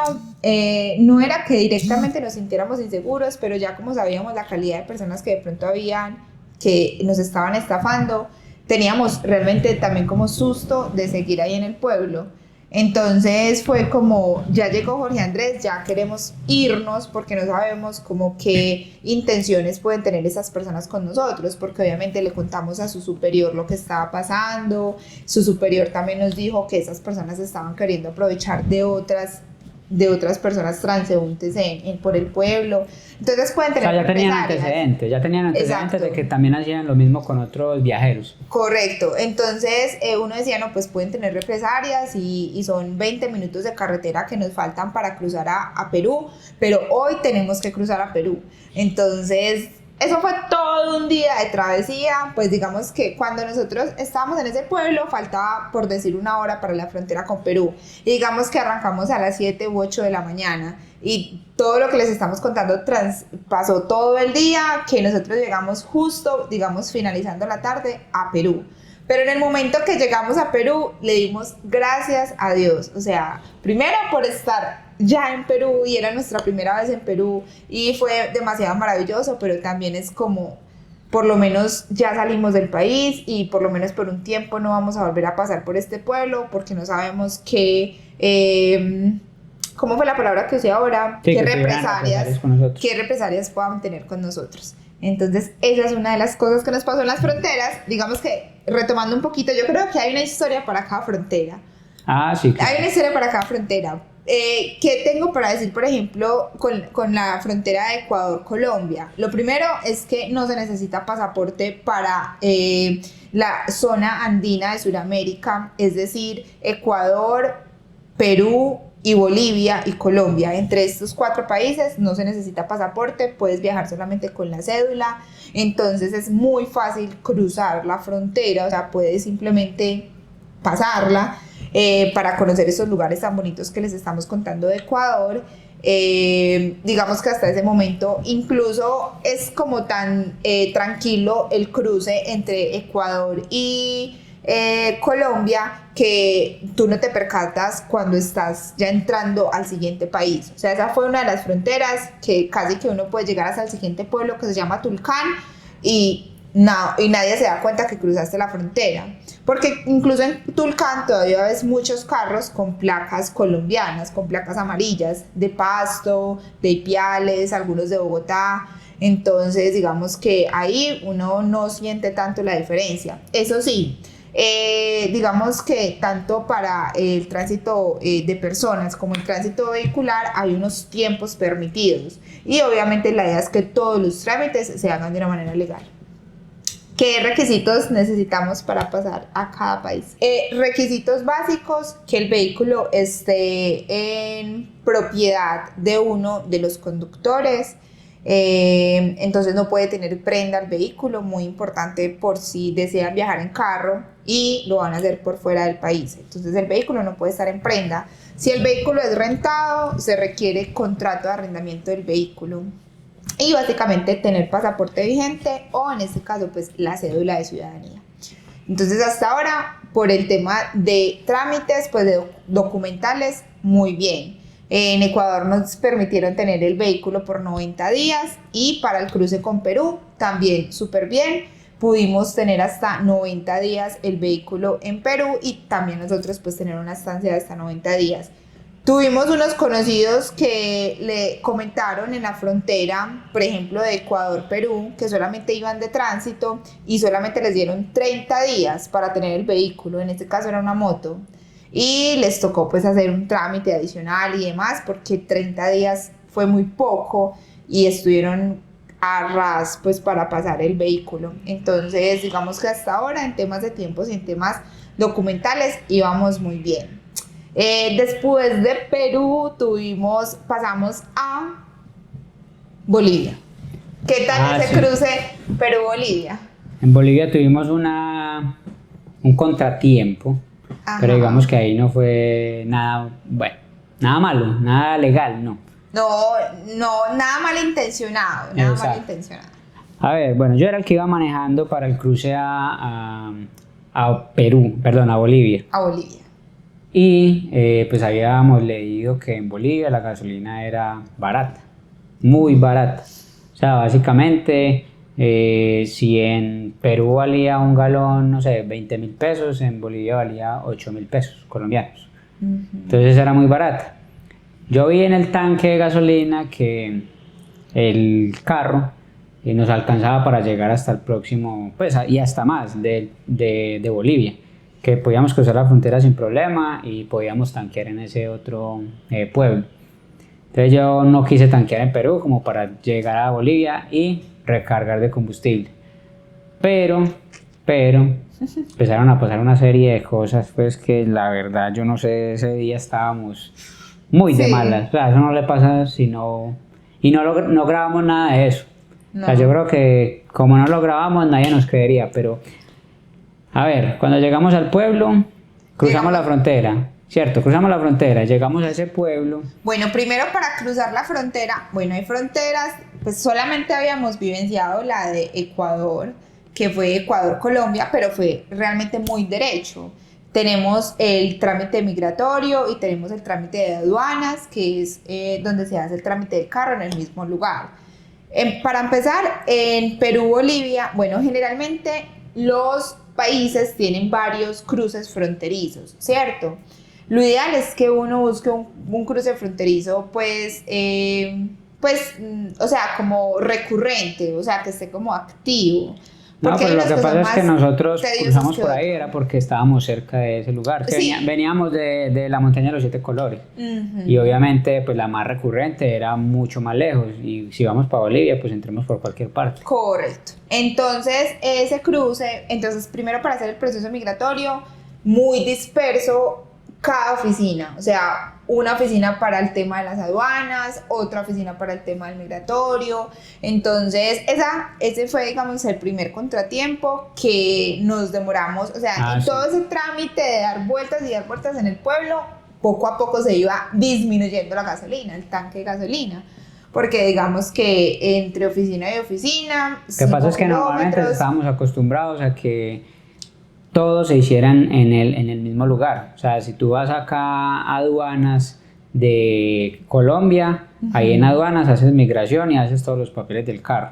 no era que directamente nos sintiéramos inseguros, pero ya como sabíamos la calidad de personas que de pronto habían, que nos estaban estafando, teníamos realmente también como susto de seguir ahí en el pueblo. Entonces fue como, ya llegó Jorge Andrés, ya queremos irnos porque no sabemos como qué intenciones pueden tener esas personas con nosotros, porque obviamente le contamos a su superior lo que estaba pasando, su superior también nos dijo que esas personas estaban queriendo aprovechar de otras personas transeúntes por el pueblo, entonces pueden o sea, tener represalias. ya tenían antecedentes de Exacto. que también hacían lo mismo con otros viajeros. Correcto, entonces uno decía, no, pues pueden tener represalias y son 20 minutos de carretera que nos faltan para cruzar a Perú, pero hoy tenemos que cruzar a Perú. Entonces, eso fue todo un día de travesía, pues digamos que cuando nosotros estábamos en ese pueblo faltaba, por decir, 1 hora para la frontera con Perú, y digamos que arrancamos a las 7 u 8 de la mañana, y todo lo que les estamos contando pasó todo el día, que nosotros llegamos justo, digamos, finalizando la tarde a Perú. Pero en el momento que llegamos a Perú, le dimos gracias a Dios. O sea, primero por estar ya en Perú, y era nuestra primera vez en Perú, y fue demasiado maravilloso, pero también es como, por lo menos ya salimos del país, y por lo menos por un tiempo no vamos a volver a pasar por este pueblo, porque no sabemos qué... ¿cómo fue la palabra que usé ahora? Sí, que tuvieran represalias con nosotros. ¿Qué represalias puedan tener con nosotros? Entonces, esa es una de las cosas que nos pasó en las fronteras. Digamos que, retomando un poquito, yo creo que hay una historia para cada frontera. Ah, sí, Hay claro. una historia para cada frontera. ¿Qué tengo para decir, por ejemplo, con la frontera de Ecuador-Colombia? Lo primero es que no se necesita pasaporte para la zona andina de Sudamérica, es decir, Ecuador, Perú y Bolivia y Colombia. Entre estos 4 países no se necesita pasaporte, puedes viajar solamente con la cédula, entonces es muy fácil cruzar la frontera, o sea, puedes simplemente pasarla para conocer esos lugares tan bonitos que les estamos contando de Ecuador. Digamos que hasta ese momento incluso es como tan tranquilo el cruce entre Ecuador y Colombia, que tú no te percatas cuando estás ya entrando al siguiente país. O sea, esa fue una de las fronteras que casi que uno puede llegar hasta el siguiente pueblo, que se llama Tulcán, y nadie se da cuenta que cruzaste la frontera, porque incluso en Tulcán todavía ves muchos carros con placas colombianas, con placas amarillas, de Pasto, de Ipiales, algunos de Bogotá. Entonces digamos que ahí uno no siente tanto la diferencia. Eso sí, digamos que tanto para el tránsito de personas como el tránsito vehicular hay unos tiempos permitidos, y obviamente la idea es que todos los trámites se hagan de una manera legal. ¿Qué requisitos necesitamos para pasar a cada país? Requisitos básicos: que el vehículo esté en propiedad de uno de los conductores. Entonces no puede tener prenda el vehículo, muy importante por si desean viajar en carro y lo van a hacer por fuera del país. Entonces el vehículo no puede estar en prenda. Si el vehículo es rentado, se requiere contrato de arrendamiento del vehículo. Y básicamente tener pasaporte vigente, o en este caso pues la cédula de ciudadanía. Entonces hasta ahora, por el tema de trámites, pues de documentales, muy bien. En Ecuador nos permitieron tener el vehículo por 90 días, y para el cruce con Perú también súper bien, pudimos tener hasta 90 días el vehículo en Perú y también nosotros pues tener una estancia de hasta 90 días. Tuvimos unos conocidos que le comentaron en la frontera, por ejemplo, de Ecuador-Perú, que solamente iban de tránsito y solamente les dieron 30 días para tener el vehículo, en este caso era una moto, y les tocó pues hacer un trámite adicional y demás, porque 30 días fue muy poco y estuvieron a ras pues para pasar el vehículo. Entonces digamos que hasta ahora en temas de tiempos y en temas documentales íbamos muy bien. Después de Perú pasamos a Bolivia. ¿Qué tal ese cruce Perú-Bolivia? En Bolivia tuvimos un contratiempo, pero digamos que ahí no fue nada, bueno, nada malo, nada legal, no. No, nada malintencionado, A ver, bueno, yo era el que iba manejando para el cruce a Perú, perdón, a Bolivia. A Bolivia. Y pues habíamos leído que en Bolivia la gasolina era barata, muy barata. O sea, básicamente, si en Perú valía un galón, no sé, 20.000 pesos, en Bolivia valía 8.000 pesos colombianos. Entonces era muy barata. Yo vi en el tanque de gasolina que el carro nos alcanzaba para llegar hasta el próximo, pues y hasta más de Bolivia, que podíamos cruzar la frontera sin problema y podíamos tanquear en ese otro pueblo. Entonces yo no quise tanquear en Perú como para llegar a Bolivia y recargar de combustible. Pero empezaron a pasar una serie de cosas, pues que la verdad yo no sé, ese día estábamos muy de malas. O sea, eso no le pasa si no... Y no grabamos nada de eso. No. O sea, yo creo que como no lo grabamos nadie nos creería, pero... A ver, cuando llegamos al pueblo, cruzamos la frontera, ¿cierto? Cruzamos la frontera, llegamos a ese pueblo. Bueno, primero para cruzar la frontera, bueno, hay fronteras, pues solamente habíamos vivenciado la de Ecuador, que fue Ecuador-Colombia, pero fue realmente muy derecho. Tenemos el trámite migratorio y tenemos el trámite de aduanas, que es donde se hace el trámite del carro en el mismo lugar. Para empezar, en Perú-Bolivia, bueno, generalmente los países tienen varios cruces fronterizos, ¿cierto? Lo ideal es que uno busque un cruce fronterizo, pues, o sea, como recurrente, o sea, que esté como activo. No, pero lo que pasa es que nosotros cruzamos por ahí era porque estábamos cerca de ese lugar. Sí. Veníamos de la montaña de los 7 colores. Y obviamente pues la más recurrente era mucho más lejos. Y si vamos para Bolivia, pues entremos por cualquier parte. Correcto. Entonces, ese cruce, primero para hacer el proceso migratorio, muy disperso cada oficina. O sea, una oficina para el tema de las aduanas, otra oficina para el tema del migratorio. Entonces, ese fue, digamos, el primer contratiempo que nos demoramos. O sea, en todo ese trámite de dar vueltas y dar vueltas en el pueblo, poco a poco se iba disminuyendo la gasolina, el tanque de gasolina. Porque digamos que entre oficina y oficina... Lo que pasa es que normalmente estábamos acostumbrados a que todos se hicieran en el mismo lugar. O sea, si tú vas acá a aduanas de Colombia, ahí en aduanas haces migración y haces todos los papeles del carro.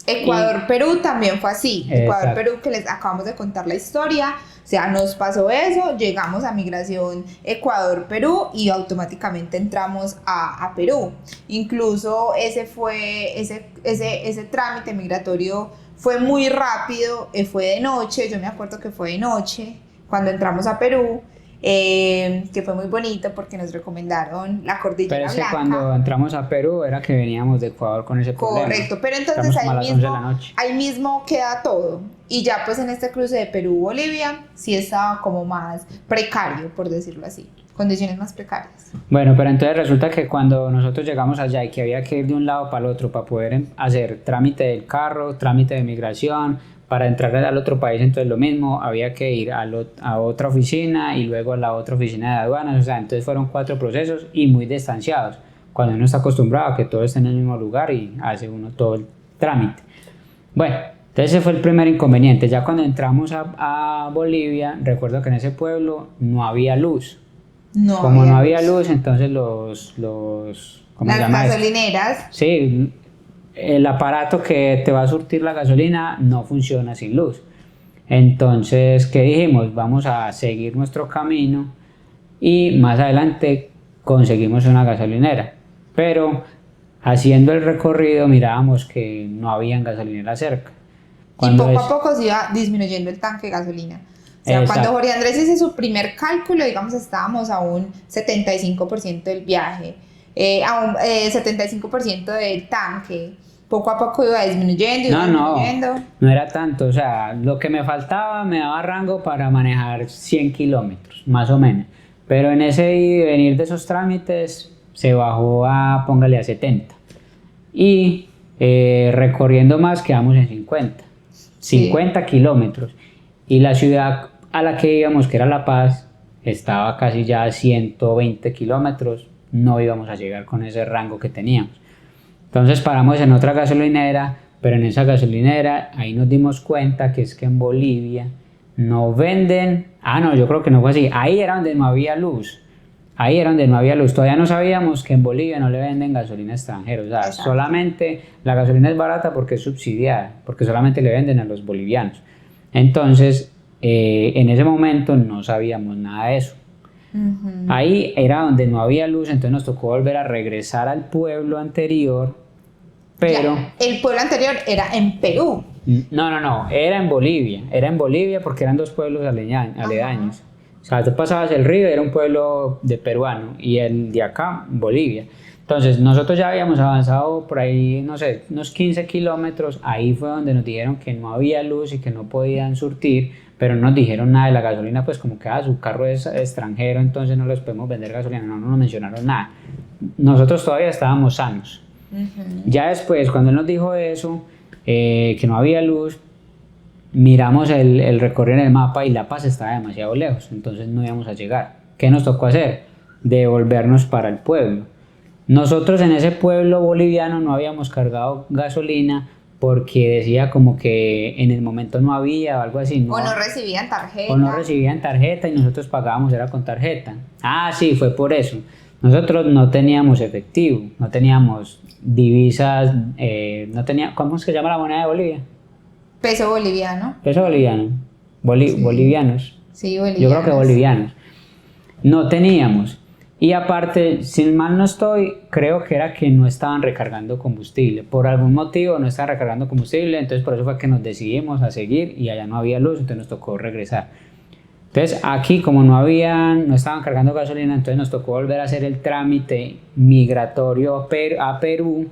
Ecuador-Perú también fue así. Ecuador-Perú, que les acabamos de contar la historia. O sea, nos pasó eso, llegamos a migración Ecuador-Perú y automáticamente entramos a Perú. Incluso ese trámite migratorio fue muy rápido, fue de noche. Yo me acuerdo que fue de noche cuando entramos a Perú. Que fue muy bonito porque nos recomendaron la Cordillera Blanca. Pero es que cuando entramos a Perú era que veníamos de Ecuador con ese problema. Correcto, pero entonces ahí mismo queda todo. Y ya pues en este cruce de Perú-Bolivia sí estaba como más precario, por decirlo así, condiciones más precarias. Bueno, pero entonces resulta que cuando nosotros llegamos allá y que había que ir de un lado para el otro para poder hacer trámite del carro, trámite de migración, para entrar al otro país, entonces lo mismo, había que ir a otra oficina y luego a la otra oficina de aduanas. O sea, entonces fueron 4 procesos y muy distanciados, cuando uno está acostumbrado a que todo esté en el mismo lugar y hace uno todo el trámite. Bueno, entonces ese fue el primer inconveniente. Ya cuando entramos a Bolivia, recuerdo que en ese pueblo no había luz. Como no había luz, entonces las gasolineras. Sí, el aparato que te va a surtir la gasolina no funciona sin luz. Entonces, ¿qué dijimos? Vamos a seguir nuestro camino y más adelante conseguimos una gasolinera. Pero haciendo el recorrido mirábamos que no habían gasolineras cerca. Y poco a poco se iba disminuyendo el tanque de gasolina. O sea, Exacto. cuando Jorge Andrés hizo su primer cálculo, digamos, estábamos a un 75% del viaje, a un 75% del tanque. Poco a poco iba disminuyendo, No era tanto, o sea, lo que me faltaba me daba rango para manejar 100 kilómetros, más o menos, pero en ese ir y venir de esos trámites se bajó a, póngale a 70, y recorriendo más quedamos en 50 kilómetros, y la ciudad a la que íbamos, que era La Paz, estaba casi ya a 120 kilómetros, no íbamos a llegar con ese rango que teníamos. Entonces paramos en otra gasolinera, pero en esa gasolinera ahí nos dimos cuenta que es que en Bolivia no venden, yo creo que no fue así, ahí era donde no había luz, todavía no sabíamos que en Bolivia no le venden gasolina extranjera, o sea, Exacto. Solamente la gasolina es barata porque es subsidiada, porque solamente le venden a los bolivianos. Entonces, en ese momento no sabíamos nada de eso. Ahí era donde no había luz, entonces nos tocó volver a regresar al pueblo anterior, pero... Ya, el pueblo anterior era en Perú. No, era en Bolivia porque eran dos pueblos aledaños. O sea, tú pasabas el río, era un pueblo de peruano, y el de acá, Bolivia. Entonces, nosotros ya habíamos avanzado por ahí, no sé, unos 15 kilómetros, ahí fue donde nos dijeron que no había luz y que no podían surtir, pero no nos dijeron nada de la gasolina, pues como que su carro es extranjero, entonces no les podemos vender gasolina, no nos mencionaron nada. Nosotros todavía estábamos sanos. Ya después, cuando él nos dijo eso, que no había luz, miramos el recorrido en el mapa y La Paz estaba demasiado lejos, entonces no íbamos a llegar. ¿Qué nos tocó hacer? Devolvernos para el pueblo. Nosotros en ese pueblo boliviano no habíamos cargado gasolina porque decía como que en el momento no había o algo así. O no recibían tarjeta. O no recibían tarjeta y nosotros pagábamos era con tarjeta. Sí, fue por eso. Nosotros no teníamos efectivo, no teníamos divisas, ¿cómo es que se llama la moneda de Bolivia? Peso boliviano. Peso boliviano. Sí. Bolivianos. Sí, bolivianos. Yo creo que bolivianos. No teníamos. Y aparte, sin mal no estoy, creo que era que no estaban recargando combustible. Por algún motivo no estaban recargando combustible, entonces por eso fue que nos decidimos a seguir y allá no había luz, entonces nos tocó regresar. Entonces aquí como no estaban cargando gasolina, entonces nos tocó volver a hacer el trámite migratorio a Perú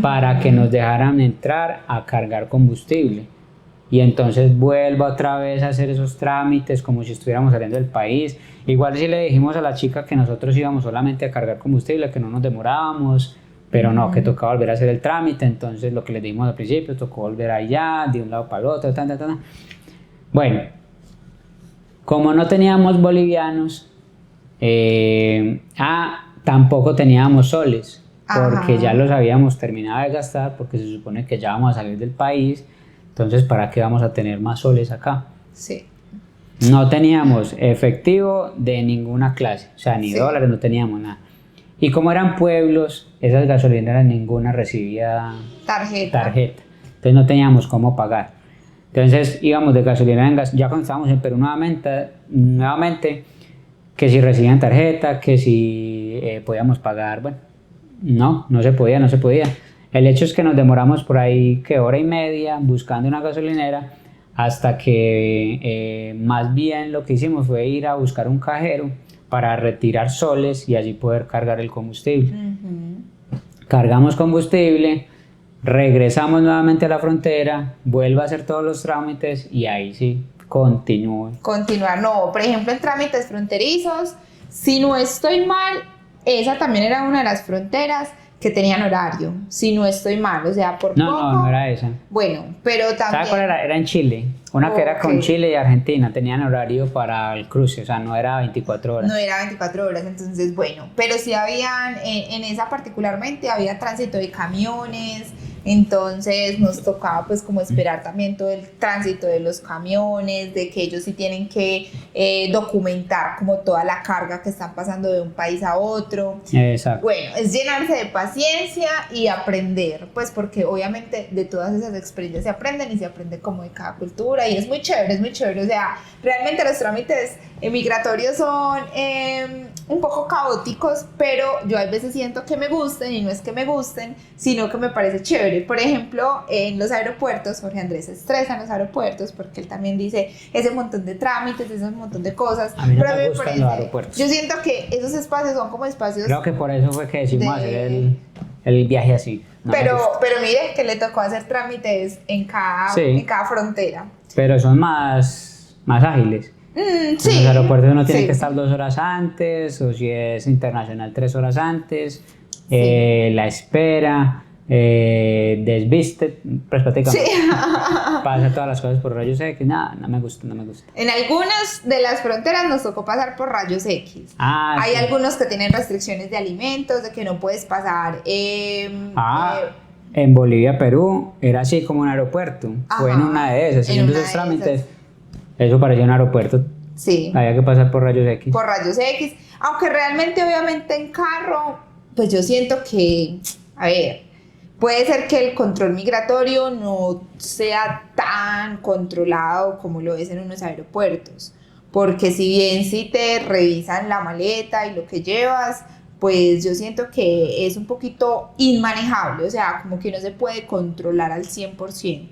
para que nos dejaran entrar a cargar combustible. Y entonces vuelvo otra vez a hacer esos trámites como si estuviéramos saliendo del país. Igual si le dijimos a la chica que nosotros íbamos solamente a cargar combustible, que no nos demorábamos, pero no, que tocaba volver a hacer el trámite. Entonces lo que les dijimos al principio, tocó volver allá, de un lado para el otro, Bueno, como no teníamos bolivianos, tampoco teníamos soles, porque ya los habíamos terminado de gastar, porque se supone que ya vamos a salir del país. Entonces, ¿para qué vamos a tener más soles acá? Sí. No teníamos efectivo de ninguna clase, o sea, ni dólares, no teníamos nada. Y como eran pueblos, esas gasolineras ninguna recibía tarjeta. Entonces no teníamos cómo pagar. Entonces íbamos de gasolinera en gasolinera, ya cuando estábamos en Perú nuevamente, que si recibían tarjeta, que si podíamos pagar, bueno, no se podía. El hecho es que nos demoramos por ahí hora y media buscando una gasolinera hasta que más bien lo que hicimos fue ir a buscar un cajero para retirar soles y allí poder cargar el combustible. Cargamos combustible, regresamos nuevamente a la frontera, vuelvo a hacer todos los trámites y ahí sí, Continuar, no, por ejemplo en trámites fronterizos, si no estoy mal, esa también era una de las fronteras que tenían horario, si no estoy mal, o sea, por poco. No era esa. Bueno, pero también... ¿Sabes cuál era? Era en Chile, que era con Chile y Argentina, tenían horario para el cruce, o sea, no era 24 horas. No era 24 horas, entonces bueno, pero sí habían, en esa particularmente, había tránsito de camiones, entonces nos tocaba pues como esperar también todo el tránsito de los camiones, de que ellos sí tienen que documentar como toda la carga que están pasando de un país a otro. Exacto. Bueno, es llenarse de paciencia y aprender, pues porque obviamente de todas esas experiencias se aprenden y se aprende como de cada cultura y es muy chévere, o sea, realmente los trámites migratorios son un poco caóticos, pero yo a veces siento que me gusten y no es que me gusten, sino que me parece chévere. Por ejemplo, en los aeropuertos, Jorge Andrés se estresa en los aeropuertos porque él también dice ese montón de trámites, ese montón de cosas. A mí no pero me gustan los aeropuertos. Yo siento que esos espacios son como espacios... Creo que por eso fue que decidimos hacer el viaje así. No pero mire que le tocó hacer trámites en cada frontera. Pero son más ágiles. Sí. En los aeropuertos uno tiene sí. que estar 2 horas antes, o si es internacional 3 horas antes, la espera, desviste, pues prácticamente pasa todas las cosas por rayos X, nada, no me gusta. En algunas de las fronteras nos tocó pasar por rayos X. Hay algunos que tienen restricciones de alimentos, de que no puedes pasar. En Bolivia, Perú, era así como un aeropuerto. Fue en una de esas, haciendo esos trámites. Eso parecía un aeropuerto. Sí. Había que pasar por rayos X. Por rayos X. Aunque realmente, obviamente, en carro, pues yo siento que, a ver, puede ser que el control migratorio no sea tan controlado como lo es en unos aeropuertos. Porque si bien sí te revisan la maleta y lo que llevas, pues yo siento que es un poquito inmanejable. O sea, como que no se puede controlar al 100%.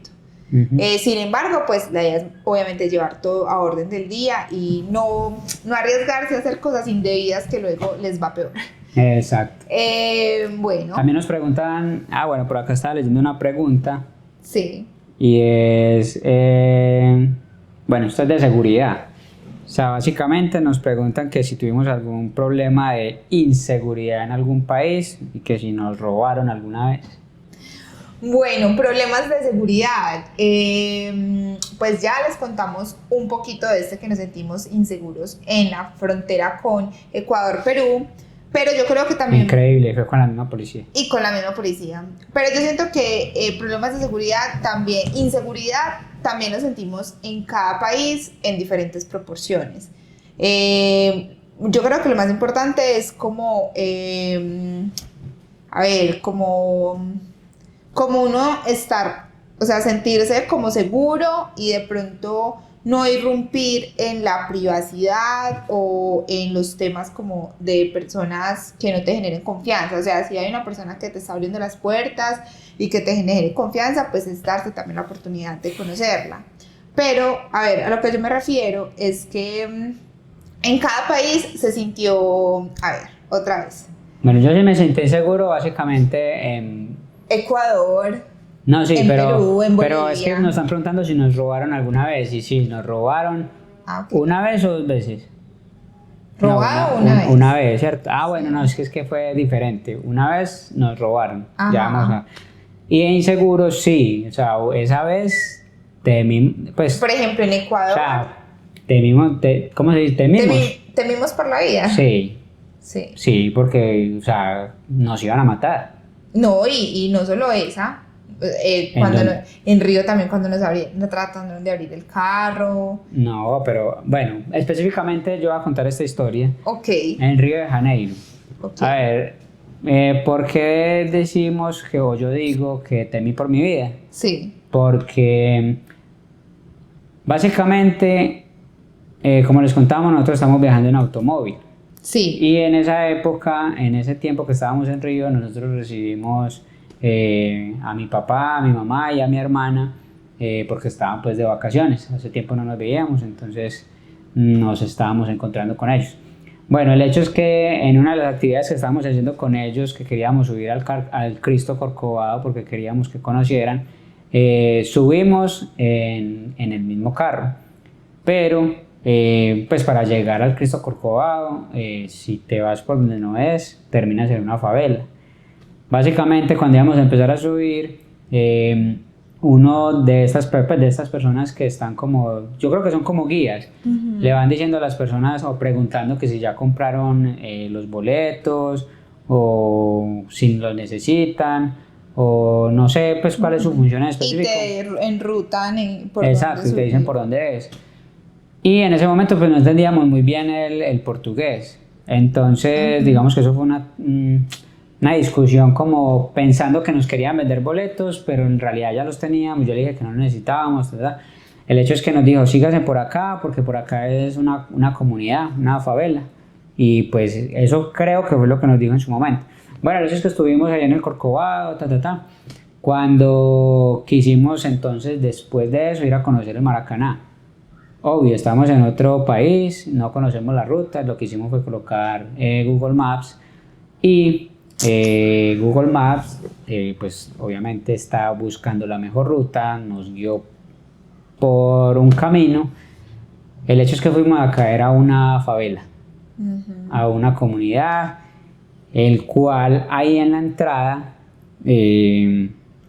Sin embargo, pues la idea es obviamente llevar todo a orden del día y no arriesgarse a hacer cosas indebidas que luego les va peor. Exacto. Bueno. También nos preguntan, por acá estaba leyendo una pregunta. Sí. Y es, esto es de seguridad. O sea, básicamente nos preguntan que si tuvimos algún problema de inseguridad en algún país y que si nos robaron alguna vez. Bueno, problemas de seguridad. Pues ya les contamos un poquito de que nos sentimos inseguros en la frontera con Ecuador-Perú, pero yo creo que también... Increíble, fue con la misma policía. Y con la misma policía. Pero yo siento que problemas de seguridad también, inseguridad, también lo sentimos en cada país en diferentes proporciones. Yo creo que lo más importante es como uno estar, o sea, sentirse como seguro y de pronto no irrumpir en la privacidad o en los temas como de personas que no te generen confianza. O sea, si hay una persona que te está abriendo las puertas y que te genere confianza, pues es darte también la oportunidad de conocerla. Pero, a lo que yo me refiero es que en cada país se sintió, otra vez. Bueno, yo sí me sentí seguro básicamente en... Ecuador. No, sí, en Perú, en Bolivia. Pero es que nos están preguntando si nos robaron alguna vez. Y sí, nos robaron. Okay. ¿Una vez o 2 veces? ¿Robado una vez? Una vez, ¿cierto? Bueno, no, es que fue diferente. Una vez nos robaron. Ajá. Ya vamos a... Y en inseguros, sí. O sea, esa vez temimos, pues... Por ejemplo, en Ecuador... O sea, temimos, ¿cómo se dice? Temimos por la vida. Sí. Sí, porque, o sea, nos iban a matar. No, y no solo esa... en Río también cuando nos trataron de abrir el carro. No, pero bueno, específicamente yo voy a contar esta historia. Ok. En Río de Janeiro. Okay. A ver, ¿por qué decimos o yo digo que temí por mi vida? Sí. Porque básicamente, como les contamos, nosotros estamos viajando en automóvil. Sí. Y en esa época, en ese tiempo que estábamos en Río, nosotros recibimos a mi papá, a mi mamá y a mi hermana porque estaban pues de vacaciones. Hace tiempo no nos veíamos, entonces nos estábamos encontrando con ellos. Bueno, el hecho es que en una de las actividades que estábamos haciendo con ellos, que queríamos subir al Cristo Corcovado porque queríamos que conocieran, subimos en el mismo carro, pero pues para llegar al Cristo Corcovado, si te vas por donde no es, terminas en una favela. Básicamente, cuando íbamos a empezar a subir, uno de estas personas que están como, yo creo que son como guías, le van diciendo a las personas o preguntando que si ya compraron los boletos o si los necesitan o no sé pues cuál es su función en Y específico. te enrutan por Exacto, y dónde te dicen subir. por dónde es. Y en ese momento pues no entendíamos muy bien el portugués. Entonces digamos que eso fue una discusión como pensando que nos querían vender boletos, pero en realidad ya los teníamos. Yo le dije que no necesitábamos, ¿verdad? El hecho es que nos dijo, síganse por acá, porque por acá es una comunidad, una favela. Y pues eso creo que fue lo que nos dijo en su momento. Bueno, el hecho es que estuvimos allá en el Corcovado, cuando quisimos entonces, después de eso, ir a conocer el Maracaná. Obvio, estamos en otro país, no conocemos la ruta, lo que hicimos fue colocar Google Maps y Google Maps, pues obviamente está buscando la mejor ruta, nos guió por un camino. El hecho es que fuimos a caer a una favela, a una comunidad, el cual ahí en la entrada,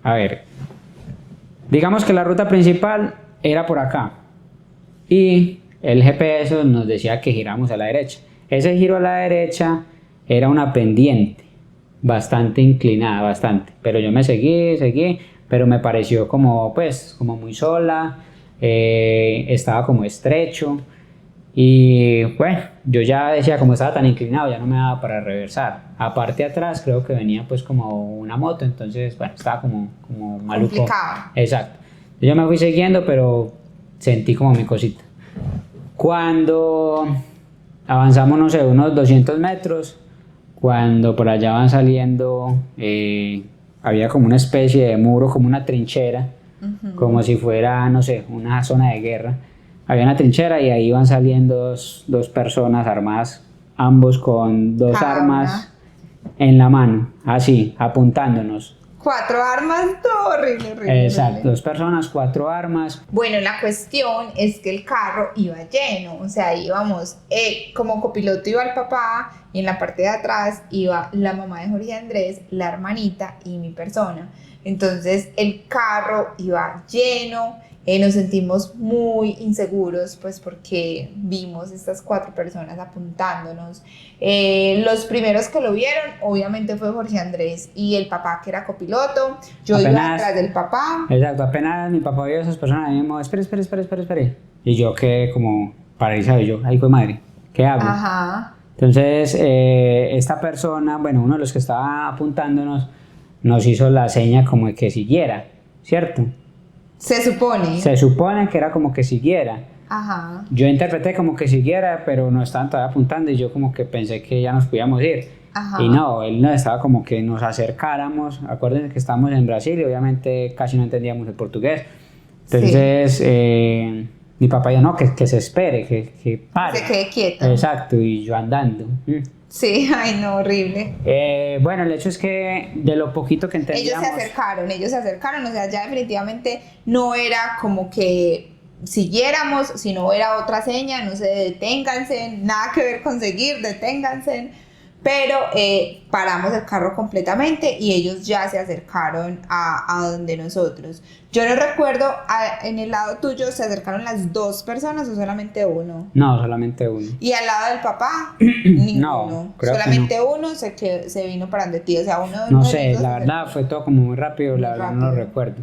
a ver, digamos que la ruta principal era por acá y el GPS nos decía que giramos a la derecha. Ese giro a la derecha era una pendiente bastante inclinada, bastante, pero yo me seguí, pero me pareció como pues como muy sola, estaba como estrecho y bueno, yo ya decía como estaba tan inclinado ya no me daba para reversar. Aparte atrás creo que venía pues como una moto, entonces bueno, estaba como maluco. Complicado. Exacto. Yo me fui siguiendo, pero sentí como mi cosita. Cuando avanzamos, no sé, unos 200 metros, cuando por allá van saliendo, había como una especie de muro, como una trinchera, como si fuera, no sé, una zona de guerra. Había una trinchera y ahí van saliendo dos personas armadas, ambos con dos Cada armas en la mano, así, apuntándonos. 4 armas, todo horrible. Exacto, horrible. 2 personas, 4 armas. Bueno, la cuestión es que el carro iba lleno, o sea, íbamos, como copiloto iba el papá y en la parte de atrás iba la mamá de Jorge Andrés, la hermanita y mi persona. Entonces el carro iba lleno, nos sentimos muy inseguros pues porque vimos estas 4 personas apuntándonos. Los primeros que lo vieron obviamente fue Jorge Andrés y el papá que era copiloto. Yo iba atrás del papá. Exacto, apenas mi papá vio a esas personas, me dijo, espere. Y yo quedé como paralizado, yo, ay, fue madre, ¿qué hago? Ajá. Entonces, esta persona, bueno, uno de los que estaba apuntándonos, nos hizo la seña como de que siguiera, ¿cierto? Se supone. Se supone que era como que siguiera. Ajá. Yo interpreté como que siguiera, pero no estaban todavía apuntando y yo como que pensé que ya nos podíamos ir. Ajá. Y no, él nos estaba como que nos acercáramos. Acuérdense que estamos en Brasil y obviamente casi no entendíamos el portugués. Entonces, mi papá dijo, no, que se espere, que pare. Se quede quieto. Exacto, y yo andando. Sí, ay no, horrible. Bueno, el hecho es que de lo poquito que entendíamos... Ellos se acercaron, o sea, ya definitivamente no era como que siguiéramos, sino era otra seña, no sé, deténganse, nada que ver con seguir, deténganse. Pero paramos el carro completamente y ellos ya se acercaron a donde nosotros. Yo no recuerdo, en el lado tuyo, ¿se acercaron las 2 personas o solamente uno? No, solamente uno. ¿Y al lado del papá? Ninguno. No, creo solamente que no. uno se vino parando de ti, o sea, uno No de sé, los la dos verdad fue todo como muy rápido, Muy la verdad no rápido. lo recuerdo.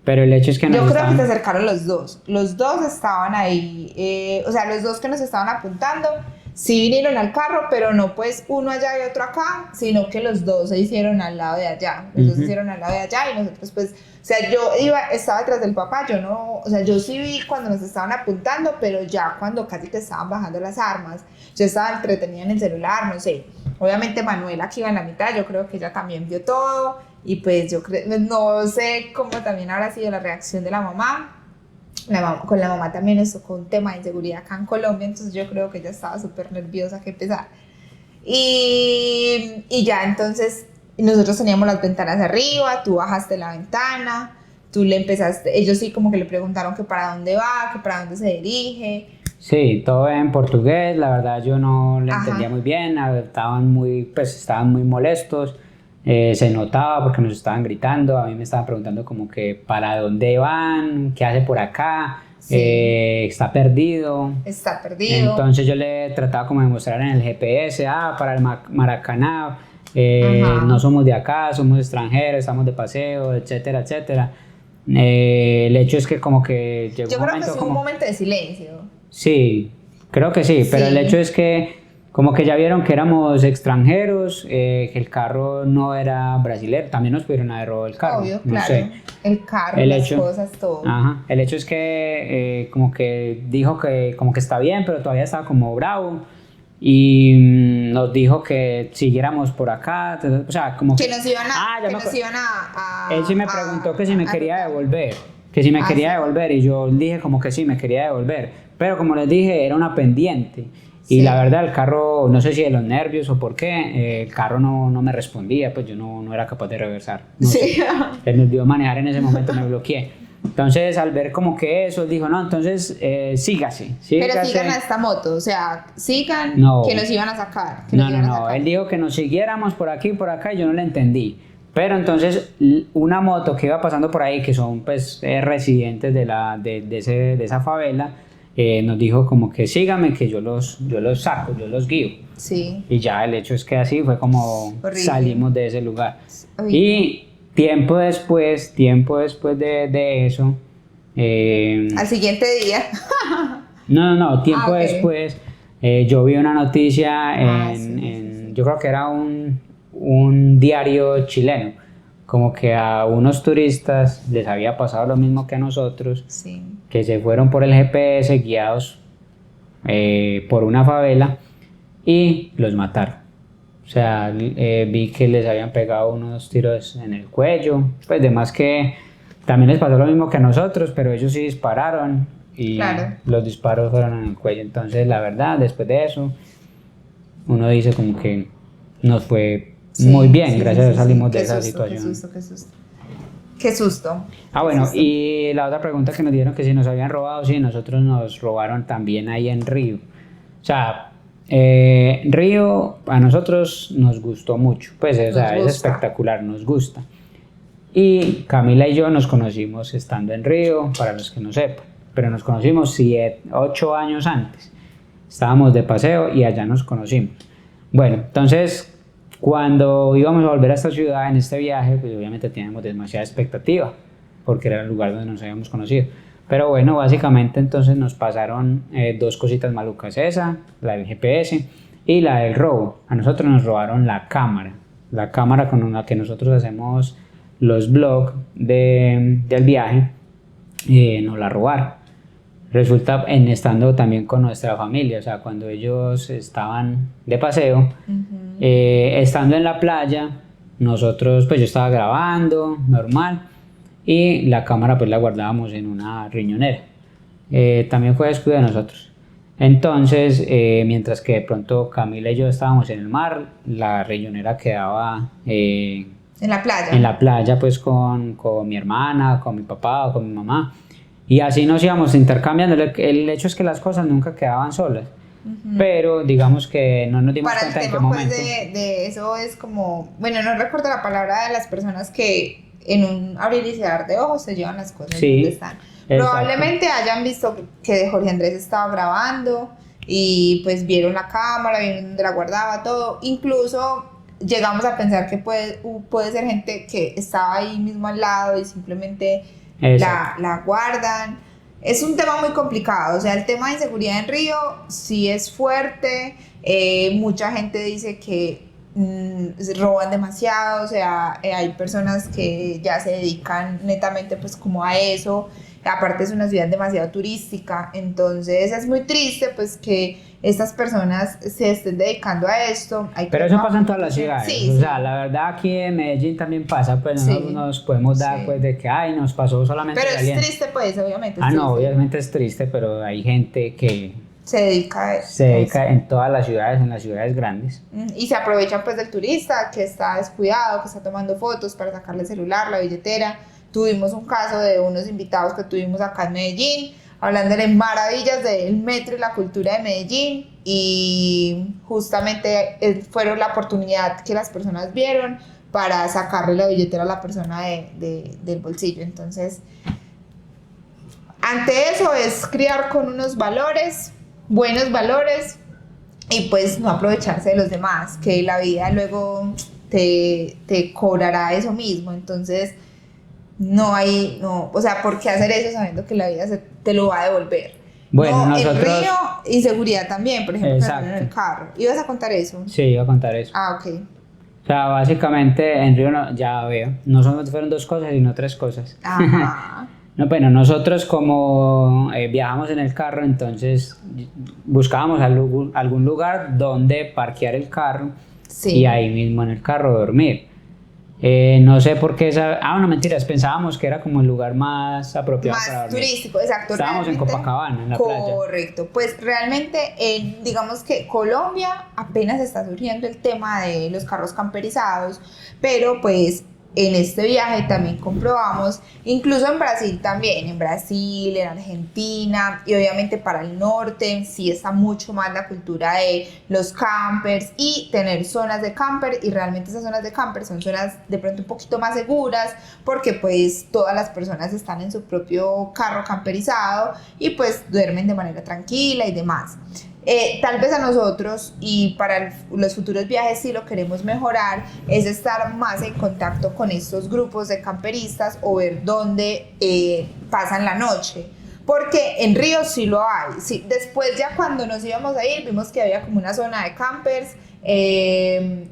Pero el hecho es que Yo nos creo que se estaban... acercaron los dos. Los dos estaban ahí. O sea, los dos que nos estaban apuntando, sí vinieron al carro, pero no pues uno allá y otro acá, sino que los dos se hicieron al lado de allá. Los dos se hicieron al lado de allá y nosotros pues, o sea, estaba detrás del papá, yo no, o sea, yo sí vi cuando nos estaban apuntando, pero ya cuando casi que estaban bajando las armas, yo estaba entretenida en el celular, no sé. Obviamente Manuela que iba en la mitad, yo creo que ella también vio todo y pues yo creo, no sé cómo también habrá sido la reacción de la mamá. Con la mamá también nos tocó un tema de inseguridad acá en Colombia, entonces yo creo que ella estaba súper nerviosa que empezar. Y ya entonces nosotros teníamos las ventanas arriba, tú bajaste la ventana, tú le empezaste, ellos sí como que le preguntaron que para dónde va, que para dónde se dirige. Sí, todo en portugués, la verdad yo no le Ajá. entendía muy bien, estaban muy molestos, se notaba porque nos estaban gritando, a mí me estaban preguntando como que para dónde van, qué hace por acá, Sí. está perdido. Está perdido. Entonces yo le trataba como de mostrar en el GPS, para el Maracaná, Ajá. no somos de acá, somos extranjeros, estamos de paseo, etcétera, etcétera. El hecho es que como que llegó Yo un creo que momento sí hubo un como... momento de silencio. Sí, creo que sí, pero el hecho Sí, es que como que ya vieron que éramos extranjeros, que el carro no era brasilero, también nos pudieron haber robado el carro, obvio, no sé. claro. El carro, El las hecho, cosas, todo. ajá, el hecho es que como que dijo que como que está bien, pero todavía estaba como bravo y nos dijo que siguiéramos por acá, o sea, como Que que, nos iban a, ya que me nos acuerdo. iban Él sí me preguntó que si me a quería rotar. devolver, que si me Ah, quería sí. devolver y yo dije como que sí, me quería devolver, pero como les dije, era una pendiente y la Sí. verdad el carro, no sé si de los nervios o por qué, el carro no me respondía, pues yo no era capaz de reversar, no sé, Sí. él me olvidó manejar en ese momento, me bloqueé. Entonces al ver como que eso, él dijo, no, entonces sígase, Pero sigan a sígase. esta moto, o sea, sigan que No, nos iban a sacar, que nos no, iban a no, sacar. él dijo que nos siguiéramos por aquí y por acá y yo no le entendí. Pero entonces una moto que iba pasando por ahí, que son pues residentes de esa favela, nos dijo como que síganme, que yo los saco, yo los guío. Sí, Y ya el hecho es que así fue como horrible. salimos de ese lugar. Uy, no. Y tiempo después de eso, Al siguiente día. no, Ah, tiempo ok. después yo vi una noticia Ah, sí, sí, sí. yo creo que era un diario chileno, como que a unos turistas les había pasado lo mismo que a nosotros, Sí. que se fueron por el GPS guiados por una favela y los mataron. O sea, vi que les habían pegado unos tiros en el cuello, pues demás que también les pasó lo mismo que a nosotros, pero ellos sí dispararon y Claro. los disparos fueron en el cuello. Entonces, la verdad, después de eso, uno dice como que nos fue muy Sí, bien, sí, gracias sí, a Dios sí, sí. salimos de Qué esa susto, qué situación. susto, qué susto. Qué susto. Qué Bueno, susto. y la otra pregunta que nos dieron que si nos habían robado, sí, nosotros nos robaron también ahí en Río. O sea, Río a nosotros nos gustó mucho, pues o Nos sea, es gusta. espectacular, nos gusta. Y Camila y yo nos conocimos estando en Río, para los que no sepan, pero nos conocimos 8 años antes. Estábamos de paseo y allá nos conocimos. Bueno, entonces cuando íbamos a volver a esta ciudad en este viaje, pues obviamente teníamos demasiada expectativa, porque era el lugar donde nos habíamos conocido. Pero bueno, básicamente entonces nos pasaron dos cositas malucas, esa, la del GPS y la del robo. A nosotros nos robaron la cámara con la que nosotros hacemos los vlogs del viaje, nos la robaron. Resulta en estando también con nuestra familia, o sea, cuando ellos estaban de paseo, Ujú. estando en la playa, nosotros, pues yo estaba grabando, normal, y la cámara pues la guardábamos en una riñonera. También fue descuido de nosotros. Entonces, mientras que de pronto Camila y yo estábamos en el mar, la riñonera quedaba En la en playa. la playa pues con mi hermana, con mi papá o con mi mamá. Y así nos íbamos intercambiando. El hecho es que las cosas nunca quedaban solas. Ujú. Pero digamos que no nos dimos Para el cuenta en qué tema, pues, momento. de eso es como, bueno, no recuerdo la palabra de las personas que en un abrir y cerrar de ojos se llevan las cosas donde Sí, están. exacto. Probablemente hayan visto que Jorge Andrés estaba grabando y pues vieron la cámara, vieron dónde la guardaba, todo. Incluso llegamos a pensar que puede ser gente que estaba ahí mismo al lado y simplemente Exacto. la guardan. Es un tema muy complicado, o sea, el tema de inseguridad en Río sí es fuerte, mucha gente dice que roban demasiado, o sea, hay personas que ya se dedican netamente pues como a eso, aparte es una ciudad demasiado turística, entonces es muy triste pues que estas personas se estén dedicando a esto. Hay que Pero eso pasa en trabajar todas las mucho. ciudades. Sí, O sí, sea, la verdad aquí en Medellín también pasa, pues nosotros sí, nos podemos dar sí. pues de que, ay, nos pasó solamente Pero es saliendo. triste pues, obviamente es Ah, no, triste. obviamente es triste, pero hay gente que Se dedica a se eso. dedica en todas las ciudades, en las ciudades grandes. Y se aprovechan pues del turista que está descuidado, que está tomando fotos para sacarle el celular, la billetera. Tuvimos un caso de unos invitados que tuvimos acá en Medellín, hablándole maravillas del metro y la cultura de Medellín, y justamente fueron la oportunidad que las personas vieron para sacarle la billetera a la persona del bolsillo. Entonces, ante eso es criar con unos valores, buenos valores, y pues no aprovecharse de los demás, que la vida luego te cobrará eso mismo. Entonces, o sea, ¿por qué hacer eso sabiendo que la vida te lo va a devolver? Bueno, no, nosotros... el río, inseguridad también, por ejemplo, Exacto. en el carro. ¿Ibas a contar eso? Sí, iba a contar eso. Ah, ok. O sea, básicamente en Río ya veo, no fueron dos cosas, sino tres cosas. Ajá. No, bueno, nosotros como viajamos en el carro, entonces buscábamos algún lugar donde parquear el carro Sí. y ahí mismo en el carro dormir. No sé por qué no, mentiras, pensábamos que era como el lugar más apropiado Más para dormir. turístico, exacto. Estábamos en Copacabana, en la playa. Correcto, pues realmente digamos que Colombia apenas está surgiendo el tema de los carros camperizados, pero pues en este viaje también comprobamos, incluso en Brasil también, en Brasil, en Argentina y obviamente para el norte sí está mucho más la cultura de los campers y tener zonas de camper, y realmente esas zonas de camper son zonas de pronto un poquito más seguras porque pues todas las personas están en su propio carro camperizado y pues duermen de manera tranquila y demás. Tal vez a nosotros y para los futuros viajes sí lo queremos mejorar, es estar más en contacto con estos grupos de camperistas o ver dónde pasan la noche, porque en Río sí lo hay. Sí, después ya cuando nos íbamos a ir vimos que había como una zona de campers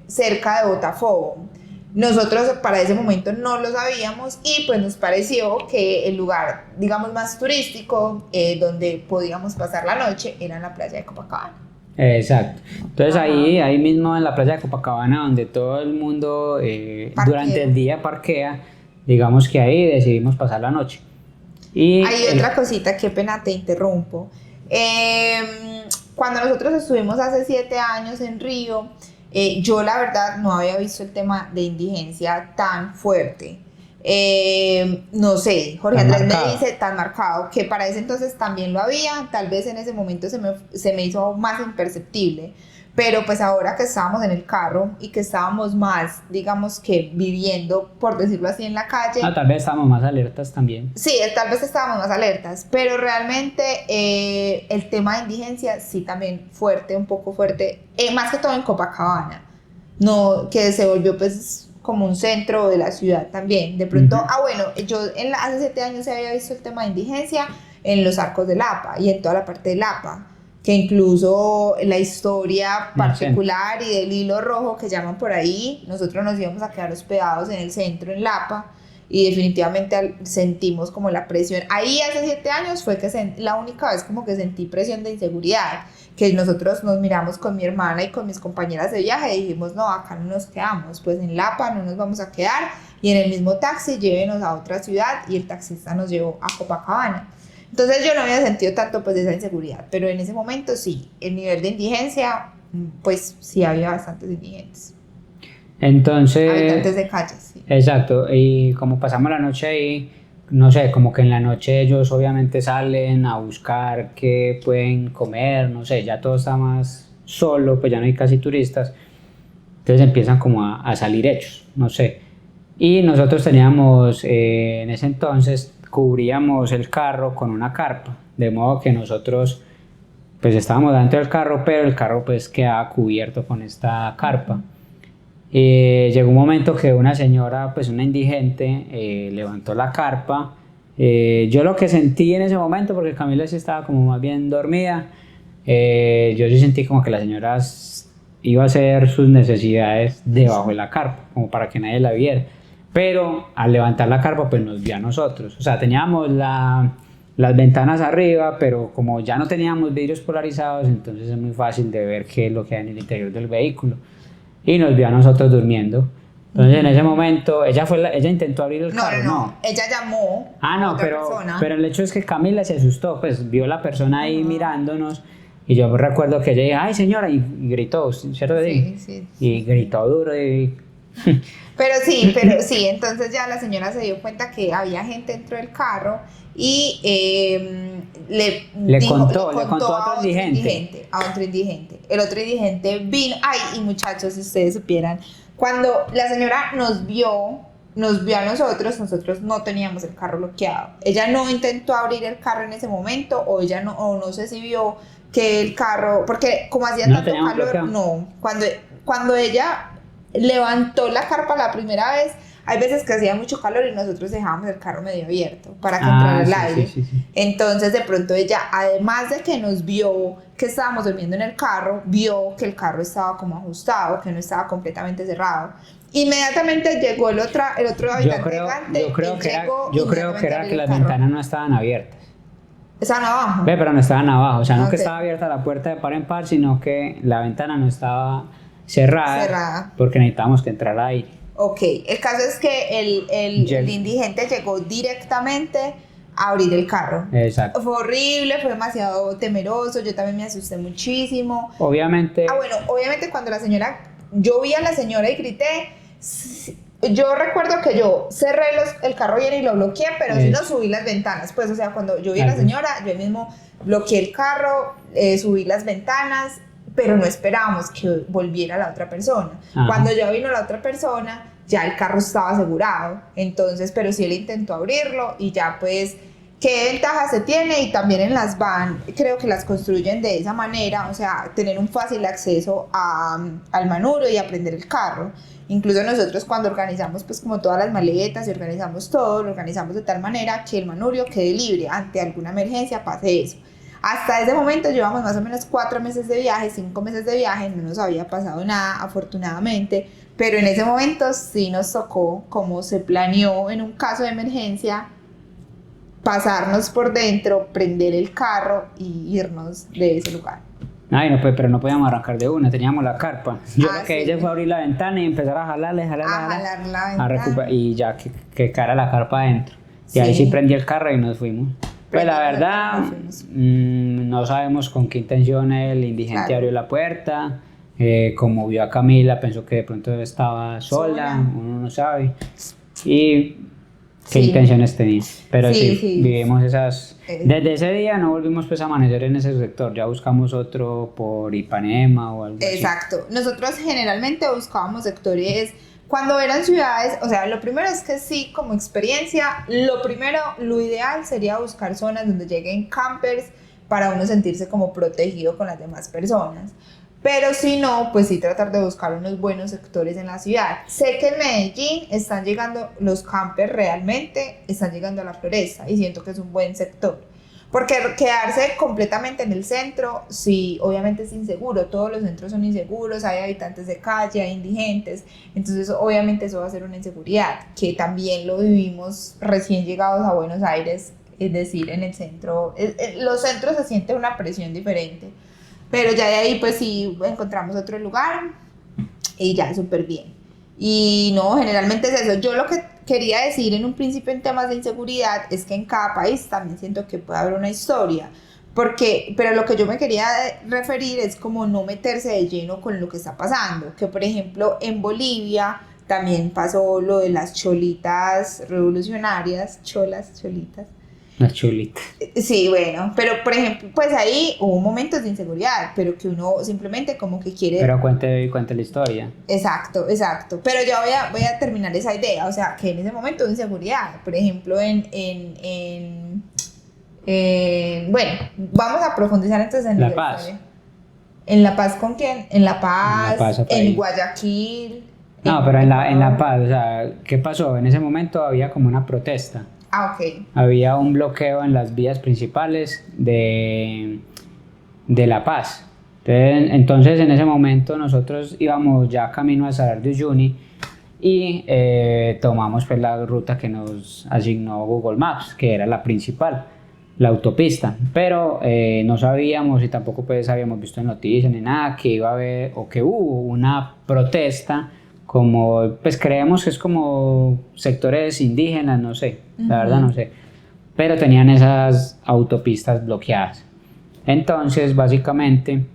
cerca de Botafogo. Nosotros para ese momento no lo sabíamos y pues nos pareció que el lugar, digamos, más turístico donde podíamos pasar la noche era en la playa de Copacabana. Exacto. Entonces ahí mismo en la playa de Copacabana, donde todo el mundo durante el día parquea, digamos que ahí decidimos pasar la noche. Y hay otra cosita, qué pena te interrumpo. Cuando nosotros estuvimos hace 7 años en Río, yo la verdad no había visto el tema de indigencia tan fuerte. No sé, Jorge Andrés me dice tan marcado, que para ese entonces también lo había, tal vez en ese momento se me hizo más imperceptible, pero pues ahora que estábamos en el carro y que estábamos más, digamos que viviendo, por decirlo así, en la calle. Tal vez estábamos más alertas también. Sí, tal vez estábamos más alertas, pero realmente el tema de indigencia sí también fuerte, un poco fuerte, más que todo en Copacabana, no, que se volvió pues como un centro de la ciudad también. De pronto, bueno, yo hace 7 años se había visto el tema de indigencia en los arcos de Lapa y en toda la parte de Lapa, que incluso la historia particular y del hilo rojo que llaman por ahí, nosotros nos íbamos a quedar hospedados en el centro, en Lapa, y definitivamente sentimos como la presión. Ahí hace 7 años fue que la única vez como que sentí presión de inseguridad, que nosotros nos miramos con mi hermana y con mis compañeras de viaje y dijimos, no, acá no nos quedamos, pues en Lapa no nos vamos a quedar, y en el mismo taxi llévenos a otra ciudad, y el taxista nos llevó a Copacabana. Entonces yo no había sentido tanto pues esa inseguridad, pero en ese momento sí, el nivel de indigencia, pues sí había bastantes indigentes. Entonces... habitantes de calles, sí. Exacto, y como pasamos la noche ahí, no sé, como que en la noche ellos obviamente salen a buscar qué pueden comer, no sé, ya todo está más solo, pues ya no hay casi turistas, entonces empiezan como a salir hechos, no sé. Y nosotros teníamos, en ese entonces, cubríamos el carro con una carpa, de modo que nosotros pues estábamos dentro del carro, pero el carro pues quedaba cubierto con esta carpa. Llegó un momento que una señora, pues una indigente, levantó la carpa. Yo lo que sentí en ese momento, porque Camila sí estaba como más bien dormida, yo sí sentí como que la señora iba a hacer sus necesidades debajo de la carpa, como para que nadie la viera. Pero al levantar la carpa, pues nos vio a nosotros. O sea, teníamos las ventanas arriba, pero como ya no teníamos vidrios polarizados, entonces es muy fácil de ver qué es lo que hay en el interior del vehículo. Y nos vio a nosotros durmiendo. Entonces en ese momento, ella intentó abrir el carro, ¿no? Ella llamó a otra persona. Pero el hecho es que Camila se asustó, pues vio la persona ahí mirándonos. Y yo recuerdo que ella dijo, ay señora, y gritó, ¿cierto? Sí. Y gritó duro y... Pero sí, entonces ya la señora se dio cuenta que había gente dentro del carro y le contó a otro indigente. El otro indigente vino, y muchachos, si ustedes supieran, cuando la señora nos vio a nosotros no teníamos el carro bloqueado. Ella no intentó abrir el carro en ese momento, o no sé si vio que el carro, porque como hacía tanto calor, no, cuando ella levantó la carpa la primera vez, hay veces que hacía mucho calor y nosotros dejábamos el carro medio abierto para que entrara el aire. Sí. Entonces de pronto ella, además de que nos vio que estábamos durmiendo en el carro, vio que el carro estaba como ajustado, que no estaba completamente cerrado. Inmediatamente llegó el otro habitante. Yo creo que era que las ventanas no estaban abiertas. Estaban abajo. Pero no estaban abajo, o sea, no Okay. que estaba abierta la puerta de par en par, sino que la ventana no estaba cerrada. Porque necesitábamos que entrara aire. Ok, el caso es que el indigente llegó directamente a abrir el carro. Exacto. Fue horrible, fue demasiado temeroso, yo también me asusté muchísimo. Obviamente Cuando yo vi a la señora y grité, yo recuerdo que yo cerré el carro bien y lo bloqueé, pero sí no subí las ventanas, pues, o sea, cuando yo vi a la señora, yo mismo bloqueé el carro, subí las ventanas, pero no esperábamos que volviera la otra persona. Ajá. Cuando ya vino la otra persona, ya el carro estaba asegurado, entonces, pero sí él intentó abrirlo y ya pues, ¿qué ventaja se tiene? Y también en las van, creo que las construyen de esa manera, o sea, tener un fácil acceso al manubrio y a prender el carro. Incluso nosotros cuando organizamos pues como todas las maletas y organizamos todo, lo organizamos de tal manera que el manubrio quede libre, ante alguna emergencia pase eso. Hasta ese momento llevamos más o menos 4 meses de viaje, 5 meses de viaje, no nos había pasado nada afortunadamente, pero en ese momento sí nos tocó, como se planeó en un caso de emergencia, pasarnos por dentro, prender el carro y irnos de ese lugar. Ay, no, pues, pero no podíamos arrancar de una, teníamos la carpa. Yo creo que ella fue a abrir la ventana y empezar a jalar la ventana. Y ya que cara la carpa adentro. Y ahí sí prendí el carro y nos fuimos. Pues la verdad, no sabemos con qué intención el indigente abrió la puerta. Como vio a Camila, pensó que de pronto estaba sola, uno no sabe. Y qué intenciones tenía. Pero sí, vivimos esas... Desde ese día no volvimos pues a amanecer en ese sector, ya buscamos otro por Ipanema o algo así. Exacto. Nosotros generalmente buscábamos sectores... Cuando eran ciudades, o sea, lo primero es que sí, como experiencia, lo ideal sería buscar zonas donde lleguen campers para uno sentirse como protegido con las demás personas. Pero si no, pues sí tratar de buscar unos buenos sectores en la ciudad. Sé que en Medellín están llegando los campers realmente, están llegando a la Floresta y siento que es un buen sector. Porque quedarse completamente en el centro, sí, obviamente es inseguro, todos los centros son inseguros, hay habitantes de calle, hay indigentes, entonces obviamente eso va a ser una inseguridad, que también lo vivimos recién llegados a Buenos Aires, es decir, en el centro, los centros se siente una presión diferente, pero ya de ahí pues sí encontramos otro lugar y ya súper bien. Y no, generalmente es eso. Yo lo que quería decir en un principio en temas de inseguridad es que en cada país también siento que puede haber una historia, pero lo que yo me quería referir es como no meterse de lleno con lo que está pasando, que por ejemplo en Bolivia también pasó lo de las cholitas revolucionarias, cholitas. Las chulitas. Sí, bueno, pero por ejemplo, pues ahí hubo momentos de inseguridad, pero que uno simplemente como que quiere... Pero cuente la historia. Exacto. Pero ya voy a terminar esa idea, o sea, que en ese momento hubo inseguridad. Por ejemplo, bueno, vamos a profundizar entonces en La Paz. Historia. ¿En La Paz con quién? En La Paz, en Guayaquil. No, pero en La Paz, o sea, ¿qué pasó? En ese momento había como una protesta. Ok. Había un bloqueo en las vías principales de La Paz. Entonces en ese momento nosotros íbamos ya camino a Salar de Uyuni y tomamos pues la ruta que nos asignó Google Maps, que era la principal, la autopista, pero no sabíamos y tampoco pues habíamos visto en noticias ni nada que iba a haber o que hubo una protesta, como pues creemos que es como sectores indígenas, no sé, la verdad no sé, pero tenían esas autopistas bloqueadas. Entonces básicamente,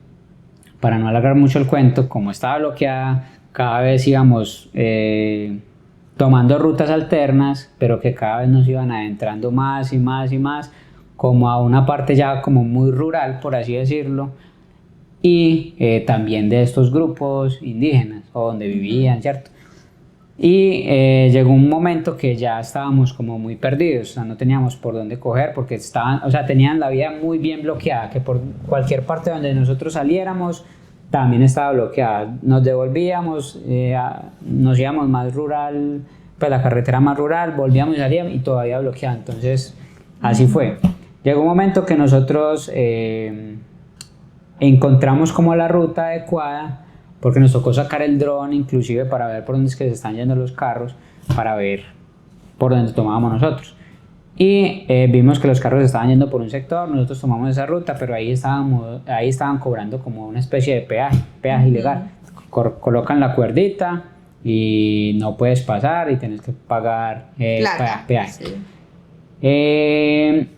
para no alargar mucho el cuento, como estaba bloqueada, cada vez íbamos tomando rutas alternas, pero que cada vez nos iban adentrando más y más y más, como a una parte ya como muy rural, por así decirlo, y también de estos grupos indígenas, o donde vivían, ¿cierto? Y llegó un momento que ya estábamos como muy perdidos, o sea, no teníamos por dónde coger, porque tenían la vía muy bien bloqueada, que por cualquier parte donde nosotros saliéramos, también estaba bloqueada. Nos devolvíamos, nos íbamos más rural, pues la carretera más rural, volvíamos y salíamos y todavía bloqueada. Entonces, así fue. Llegó un momento que nosotros encontramos como la ruta adecuada, porque nos tocó sacar el dron inclusive para ver por dónde es que se están yendo los carros, para ver por dónde tomábamos nosotros. Y vimos que los carros estaban yendo por un sector, nosotros tomamos esa ruta, pero ahí estaban cobrando como una especie de peaje ilegal. Colocan la cuerdita y no puedes pasar y tienes que pagar peaje. Sí.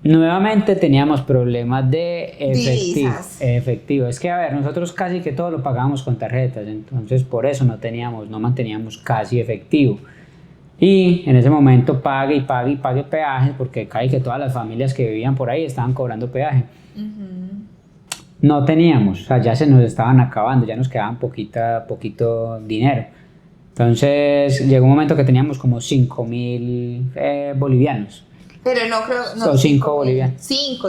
Nuevamente teníamos problemas de efectivo. Es que, a ver, nosotros casi que todo lo pagábamos con tarjetas, entonces por eso no manteníamos casi efectivo. Y en ese momento pague peajes, porque casi que todas las familias que vivían por ahí estaban cobrando peaje. No teníamos, o sea, ya se nos estaban acabando, ya nos quedaban poquito dinero. Entonces llegó un momento que teníamos como 5.000 bolivianos. Pero no creo. No, son 5 bolivianos. 5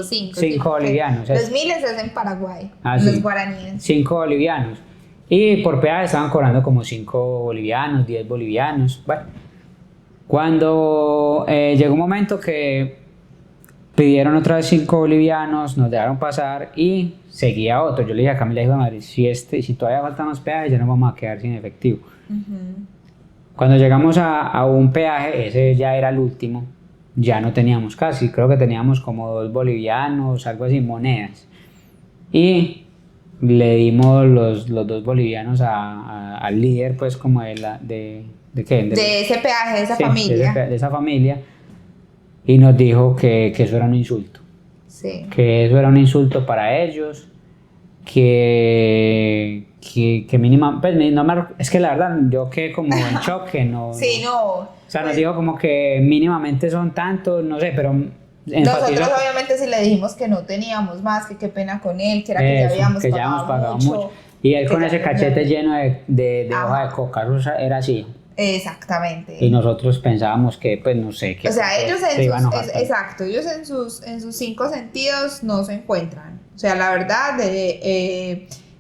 bolivianos. Los miles es en Paraguay. Los guaraníes. 5 bolivianos. Y por peaje estaban cobrando como 5 bolivianos, 10 bolivianos. Bueno, cuando llegó un momento que pidieron otra vez 5 bolivianos, nos dejaron pasar y seguía otro. Yo le dije a Camila, hijo de madre, si todavía faltan más peajes, ya nos vamos a quedar sin efectivo. Cuando llegamos a un peaje, ese ya era el último. Ya no teníamos casi, creo que teníamos como 2 bolivianos, algo así, monedas. Y le dimos los 2 bolivianos al líder, pues como de ¿qué? De ese peaje, de esa familia. De esa familia. Y nos dijo que eso era un insulto. Sí. Que eso era un insulto para ellos. Que mínima, pues es que la verdad yo quedé como en shock, que no. Sí, no. O sea, nos dijo como que mínimamente son tantos, no sé, pero nosotros obviamente sí le dijimos que no teníamos más, que qué pena con él, que era que ya habíamos pagado mucho. Y él con ese cachete lleno de hoja de coca, era así. Exactamente. Y nosotros pensábamos que, pues no sé, que o sea, ellos ellos en sus 5 sentidos no se encuentran. O sea, la verdad,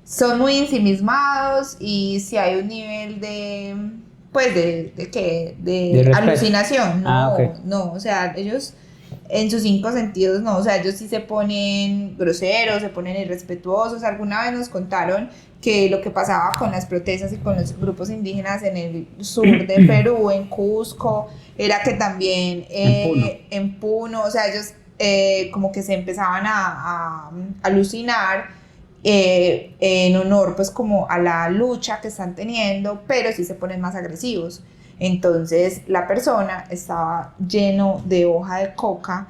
son muy ensimismados y si hay un nivel de alucinación, no, okay. No, o sea, ellos en sus 5 sentidos no, o sea, ellos sí se ponen groseros, se ponen irrespetuosos. Alguna vez nos contaron que lo que pasaba con las protestas y con los grupos indígenas en el sur de Perú, en Cusco, era que también en Puno, o sea, ellos como que se empezaban a alucinar en honor pues como a la lucha que están teniendo, pero sí se ponen más agresivos. Entonces la persona estaba lleno de hoja de coca,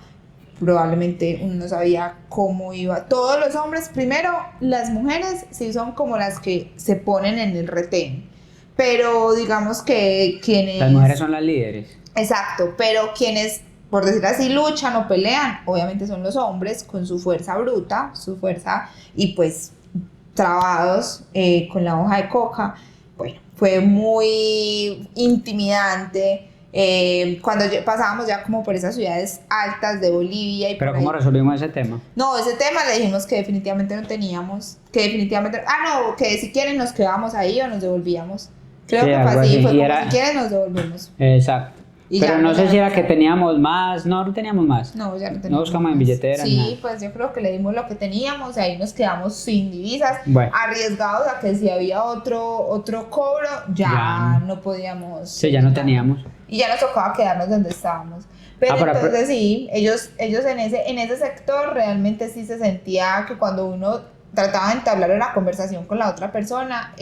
probablemente uno no sabía cómo iba. Todos los hombres, primero las mujeres sí son como las que se ponen en el retén, pero digamos que quienes... Las mujeres son las líderes. Exacto, pero quienes, por decir así, luchan o pelean, obviamente son los hombres con su fuerza bruta, su fuerza y pues trabados con la hoja de coca. Bueno, fue muy intimidante cuando pasábamos ya como por esas ciudades altas de Bolivia. ¿Pero cómo resolvimos ese tema? No, ese tema le dijimos que definitivamente no teníamos, que si quieren nos quedábamos ahí o nos devolvíamos. Creo que fue así, fue como si quieren nos devolvemos. Exacto. Pero no sé si era que teníamos más, no teníamos más. No, ya no teníamos. No buscamos en billetera. Sí, nada. pues yo creo que le dimos lo que teníamos, ahí nos quedamos sin divisas, bueno, arriesgados a que si había otro cobro, ya no podíamos. Sí, ya no teníamos. Y ya nos tocaba quedarnos donde estábamos. Pero entonces sí, ellos en ese sector realmente sí se sentía que cuando uno trataba de entablar una conversación con la otra persona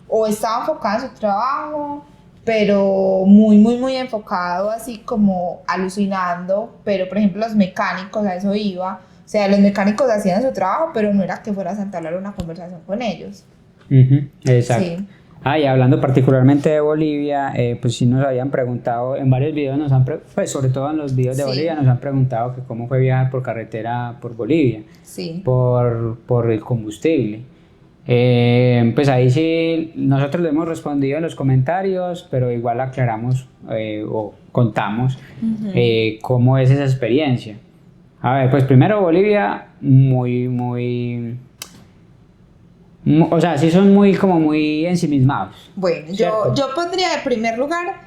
o estaba enfocada en su trabajo, pero muy enfocado, así como alucinando. Pero por ejemplo los mecánicos, a eso iba, o sea, los mecánicos hacían su trabajo, pero no era que fueras a entablar una conversación con ellos. Exacto. Sí. Y hablando particularmente de Bolivia, pues sí nos habían preguntado en varios videos, pues sobre todo en los videos de Bolivia, nos han preguntado que cómo fue viajar por carretera por Bolivia, por el combustible. Pues ahí sí nosotros le hemos respondido en los comentarios, pero igual aclaramos o contamos cómo es esa experiencia. A ver, pues primero Bolivia muy O sea, sí son muy ensimismados. Bueno, ¿cierto? yo pondría en primer lugar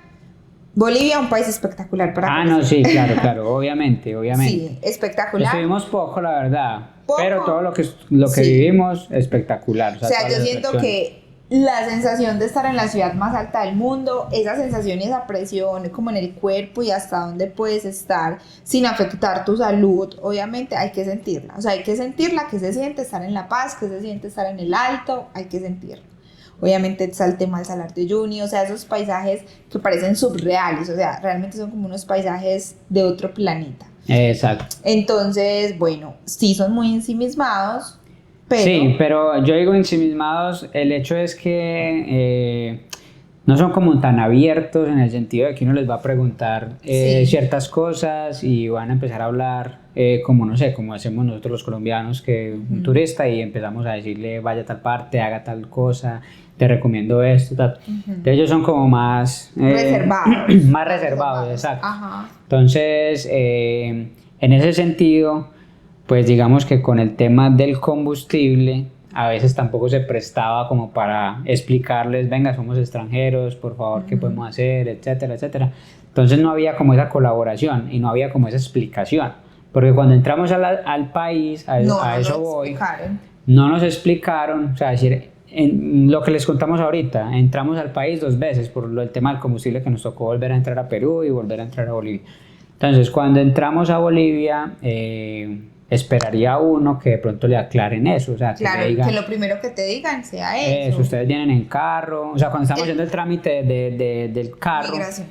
Bolivia, un país espectacular para Ah, no, conocer. sí, claro, obviamente. Sí, espectacular. Estuvimos poco, la verdad, pero todo Poco, lo que sí. vivimos, espectacular. O sea, todas yo las siento atracciones. que la sensación de estar en la ciudad más alta del mundo, esa sensación y esa presión como en el cuerpo y hasta dónde puedes estar sin afectar tu salud, obviamente hay que sentirla. O sea, hay que sentirla, que se siente estar en La Paz, que se siente estar en el Alto, hay que sentirlo. Obviamente está el tema del Salar de Uyuni, o sea, esos paisajes que parecen subreales, o sea, realmente son como unos paisajes de otro planeta. Exacto. Entonces, bueno, sí son muy ensimismados, pero Sí, pero yo digo ensimismados, el hecho es que no son como tan abiertos en el sentido de que uno les va a preguntar sí. ciertas cosas y van a empezar a hablar como, no sé, como hacemos nosotros los colombianos, que un turista y empezamos a decirle vaya a tal parte, haga tal cosa, te recomiendo esto, tal. Entonces ellos son como más Reservados. más reservados, exacto. Ajá. Entonces, en ese sentido, pues digamos que con el tema del combustible, a veces tampoco se prestaba como para explicarles, venga, somos extranjeros, por favor, ¿qué podemos hacer? Etcétera, etcétera. Entonces no había como esa colaboración y no había como esa explicación. Porque cuando entramos al país, a eso voy, no nos explicaron, o sea, decir, en lo que les contamos ahorita, entramos al país 2 veces por el tema del combustible que nos tocó volver a entrar a Perú y volver a entrar a Bolivia. Entonces, cuando entramos a Bolivia, esperaría uno que de pronto le aclaren eso, o sea, que Claro, le digan, que lo primero que te digan sea eso. ustedes vienen en carro, o sea, cuando estamos haciendo el trámite del carro, Migración.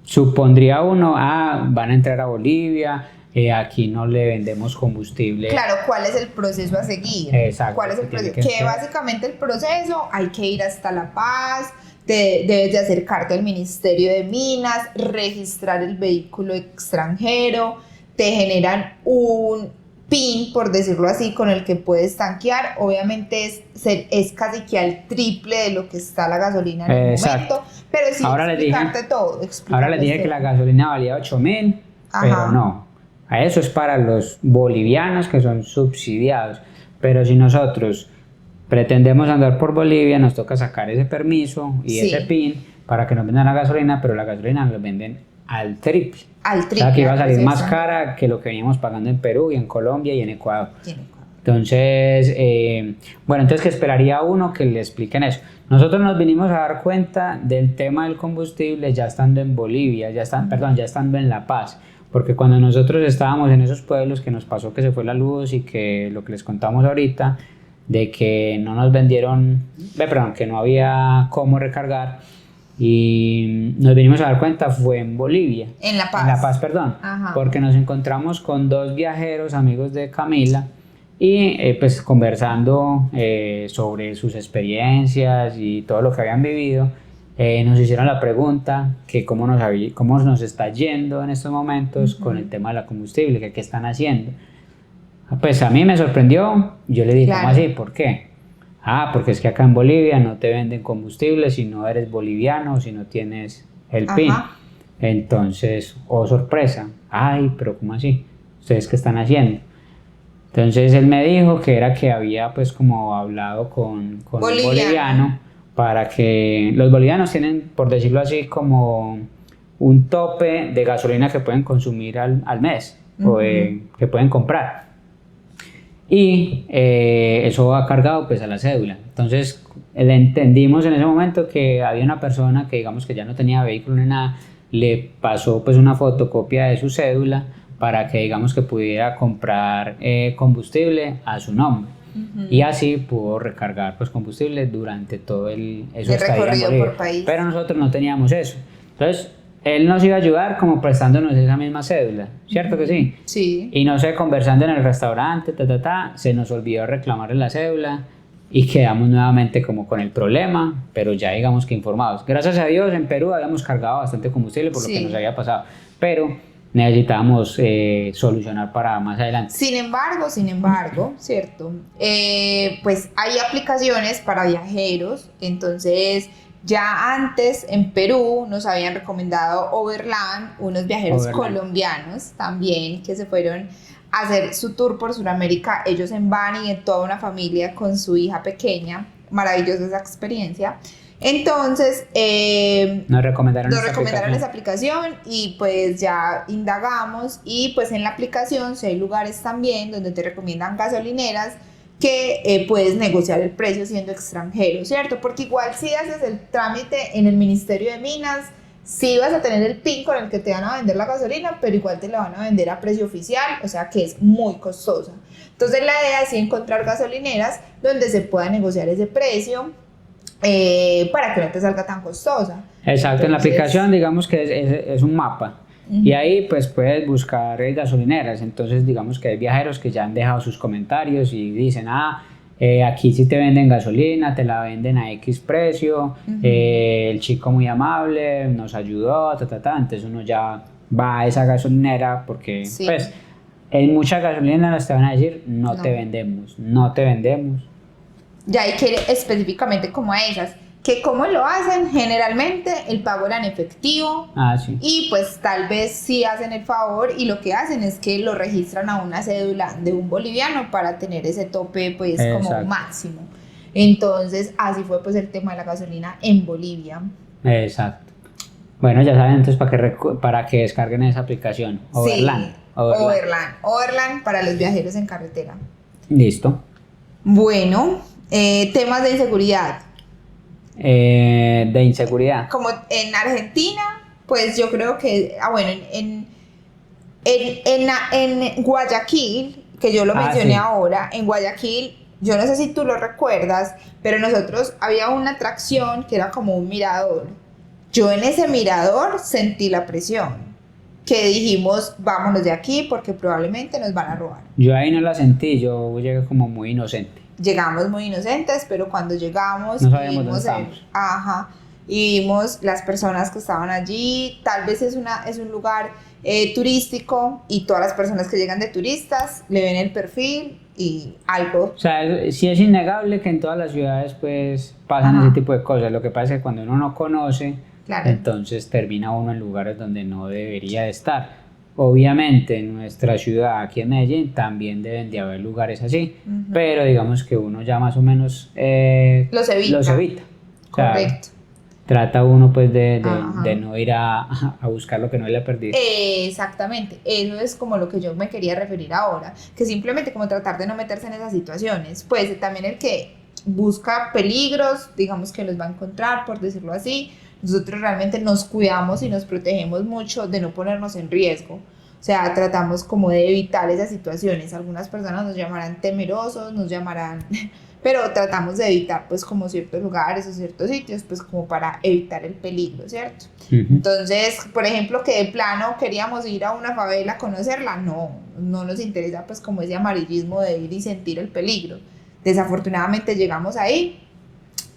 supondría uno, van a entrar a Bolivia, aquí no le vendemos combustible. Claro, ¿cuál es el proceso a seguir? Exacto, ¿Cuál es el que tiene proceso? que Que ser. básicamente el proceso, hay que ir hasta La Paz, debes de acercarte al Ministerio de Minas, registrar el vehículo extranjero, te generan un PIN, por decirlo así, con el que puedes tanquear. Obviamente es casi que al triple de lo que está la gasolina en el Exacto. momento, pero sí Ahora les dije- explicarte todo. Ahora les dije que la gasolina valía 8.000, pero Ajá. no. A eso es para los bolivianos que son subsidiados. Pero si nosotros pretendemos andar por Bolivia, nos toca sacar ese permiso y Sí. ese PIN para que nos vendan la gasolina, pero la gasolina nos la venden al triple. Al O sea, triple. que iba a salir pues, más eso. cara que lo que veníamos pagando en Perú y en Colombia y en Ecuador. Tiene- Entonces, bueno, entonces que esperaría uno que le expliquen eso. Nosotros nos vinimos a dar cuenta del tema del combustible ya estando en Bolivia, ya estando en La Paz, porque cuando nosotros estábamos en esos pueblos que nos pasó que se fue la luz y que lo que les contamos ahorita, de que no nos vendieron, que no había cómo recargar, y nos vinimos a dar cuenta fue en Bolivia. En La Paz. En La Paz, perdón. Ajá. Porque nos encontramos con 2 viajeros, amigos de Camila, y pues conversando sobre sus experiencias y todo lo que habían vivido, nos hicieron la pregunta que cómo nos está yendo en estos momentos con el tema de la combustible, que qué están haciendo. Pues a mí me sorprendió, yo le dije, Claro. ¿cómo así? ¿Por qué? Porque es que acá en Bolivia no te venden combustible si no eres boliviano, si no tienes el PIN. Ajá. Entonces, oh sorpresa, pero ¿cómo así? ¿Ustedes qué están haciendo? Entonces él me dijo que era que había pues como hablado con un boliviano para que los bolivianos tienen, por decirlo así, como un tope de gasolina que pueden consumir al mes o que pueden comprar. Y eso va cargado pues a la cédula. Entonces le entendimos en ese momento que había una persona que digamos que ya no tenía vehículo ni nada, le pasó pues una fotocopia de su cédula para que digamos que pudiera comprar combustible a su nombre. Y así pudo recargar pues combustible durante todo el recorrido por país. Pero nosotros no teníamos eso. Entonces él nos iba a ayudar como prestándonos esa misma cédula, ¿cierto que sí? Sí. Y no sé, conversando en el restaurante, se nos olvidó reclamarle la cédula y quedamos nuevamente como con el problema, pero ya digamos que informados. Gracias a Dios en Perú habíamos cargado bastante combustible por lo que nos había pasado, pero necesitábamos solucionar para más adelante. Sin embargo, ¿cierto? Pues hay aplicaciones para viajeros, entonces ya antes en Perú nos habían recomendado Overland, unos viajeros colombianos también que se fueron hacer su tour por Sudamérica, ellos en van y en toda una familia con su hija pequeña, maravillosa esa experiencia. Entonces Nos recomendaron esa aplicación y pues ya indagamos y pues en la aplicación sí hay lugares también donde te recomiendan gasolineras que puedes negociar el precio siendo extranjero, ¿cierto? Porque igual si haces el trámite en el Ministerio de Minas, sí vas a tener el PIN con el que te van a vender la gasolina, pero igual te la van a vender a precio oficial, o sea que es muy costosa. Entonces la idea es encontrar gasolineras donde se pueda negociar ese precio para que no te salga tan costosa. Exacto, en la aplicación digamos que es un mapa. Y ahí pues puedes buscar gasolineras, entonces digamos que hay viajeros que ya han dejado sus comentarios y dicen, aquí sí te venden gasolina, te la venden a X precio, el chico muy amable, nos ayudó, entonces uno ya va a esa gasolinera porque Sí. pues en muchas gasolineras te van a decir, no te vendemos. Ya hay que ir específicamente como a esas, que cómo lo hacen, generalmente el pago era en efectivo. Sí. Y pues tal vez sí hacen el favor y lo que hacen es que lo registran a una cédula de un boliviano para tener ese tope pues como Exacto. máximo. Entonces así fue pues el tema de la gasolina en Bolivia. Exacto. Bueno, ya saben entonces para que descarguen esa aplicación, Overland. Sí, Overland para los viajeros en carretera. Listo. Bueno, temas de inseguridad. De inseguridad. Como en Argentina, pues yo creo que, en Guayaquil, que yo lo mencioné Sí. ahora, en Guayaquil, yo no sé si tú lo recuerdas, pero nosotros había una atracción que era como un mirador. Yo en ese mirador sentí la presión, que dijimos, vámonos de aquí porque probablemente nos van a robar. Yo ahí no la sentí, yo llegué como muy inocente. Llegamos muy inocentes, pero cuando llegamos No sabíamos dónde estábamos. Y vimos las personas que estaban allí. Tal vez es un lugar turístico y todas las personas que llegan de turistas le ven el perfil y algo. O sea, sí es innegable que en todas las ciudades pues pasan ese tipo de cosas. Lo que pasa es que cuando uno no conoce, Claro. entonces termina uno en lugares donde no debería de estar. Obviamente en nuestra ciudad, aquí en Medellín, también deben de haber lugares así, pero digamos que uno ya más o menos Los evita. O sea, Correcto. trata uno pues de no ir a buscar lo que no le ha perdido. Exactamente, eso es como lo que yo me quería referir ahora, que simplemente como tratar de no meterse en esas situaciones, pues también el que busca peligros, digamos que los va a encontrar, por decirlo así. Nosotros realmente nos cuidamos y nos protegemos mucho de no ponernos en riesgo. O sea, tratamos como de evitar esas situaciones. Algunas personas nos llamarán temerosos, pero tratamos de evitar pues como ciertos lugares o ciertos sitios pues como para evitar el peligro, ¿cierto? Entonces, por ejemplo, que de plano queríamos ir a una favela a conocerla, no nos interesa pues como ese amarillismo de ir y sentir el peligro. Desafortunadamente llegamos ahí,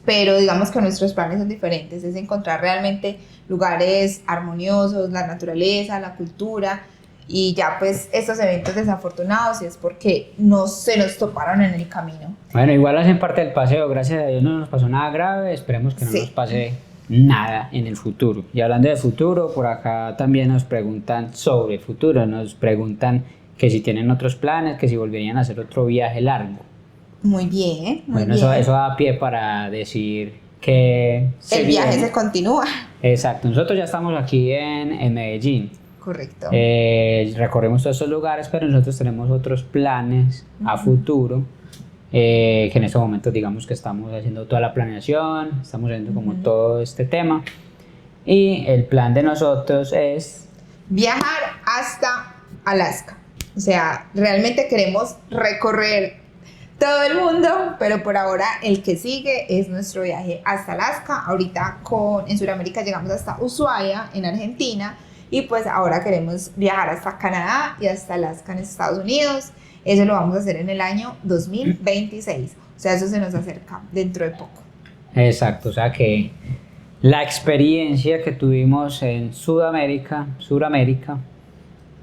pero digamos que nuestros planes son diferentes, es encontrar realmente lugares armoniosos, la naturaleza, la cultura, y ya pues estos eventos desafortunados es porque se nos toparon en el camino. Bueno, igual hacen parte del paseo, gracias a Dios no nos pasó nada grave, esperemos que no nos pase nada en el futuro. Y hablando de futuro, por acá también nos preguntan sobre futuro, nos preguntan que si tienen otros planes, que si volverían a hacer otro viaje largo. Muy bien, muy bueno, bien. Eso da pie para decir que el viaje se continúa. Exacto, nosotros ya estamos aquí en Medellín. Correcto. Recorremos todos estos lugares, pero nosotros tenemos otros planes a futuro, que en este momento digamos que estamos haciendo toda la planeación, estamos haciendo como todo este tema, y el plan de nosotros es viajar hasta Alaska. O sea, realmente queremos recorrer todo el mundo, pero por ahora el que sigue es nuestro viaje hasta Alaska. Ahorita en Sudamérica llegamos hasta Ushuaia, en Argentina, y pues ahora queremos viajar hasta Canadá y hasta Alaska en Estados Unidos. Eso lo vamos a hacer en el año 2026. O sea, eso se nos acerca dentro de poco. Exacto, o sea que la experiencia que tuvimos en Suramérica,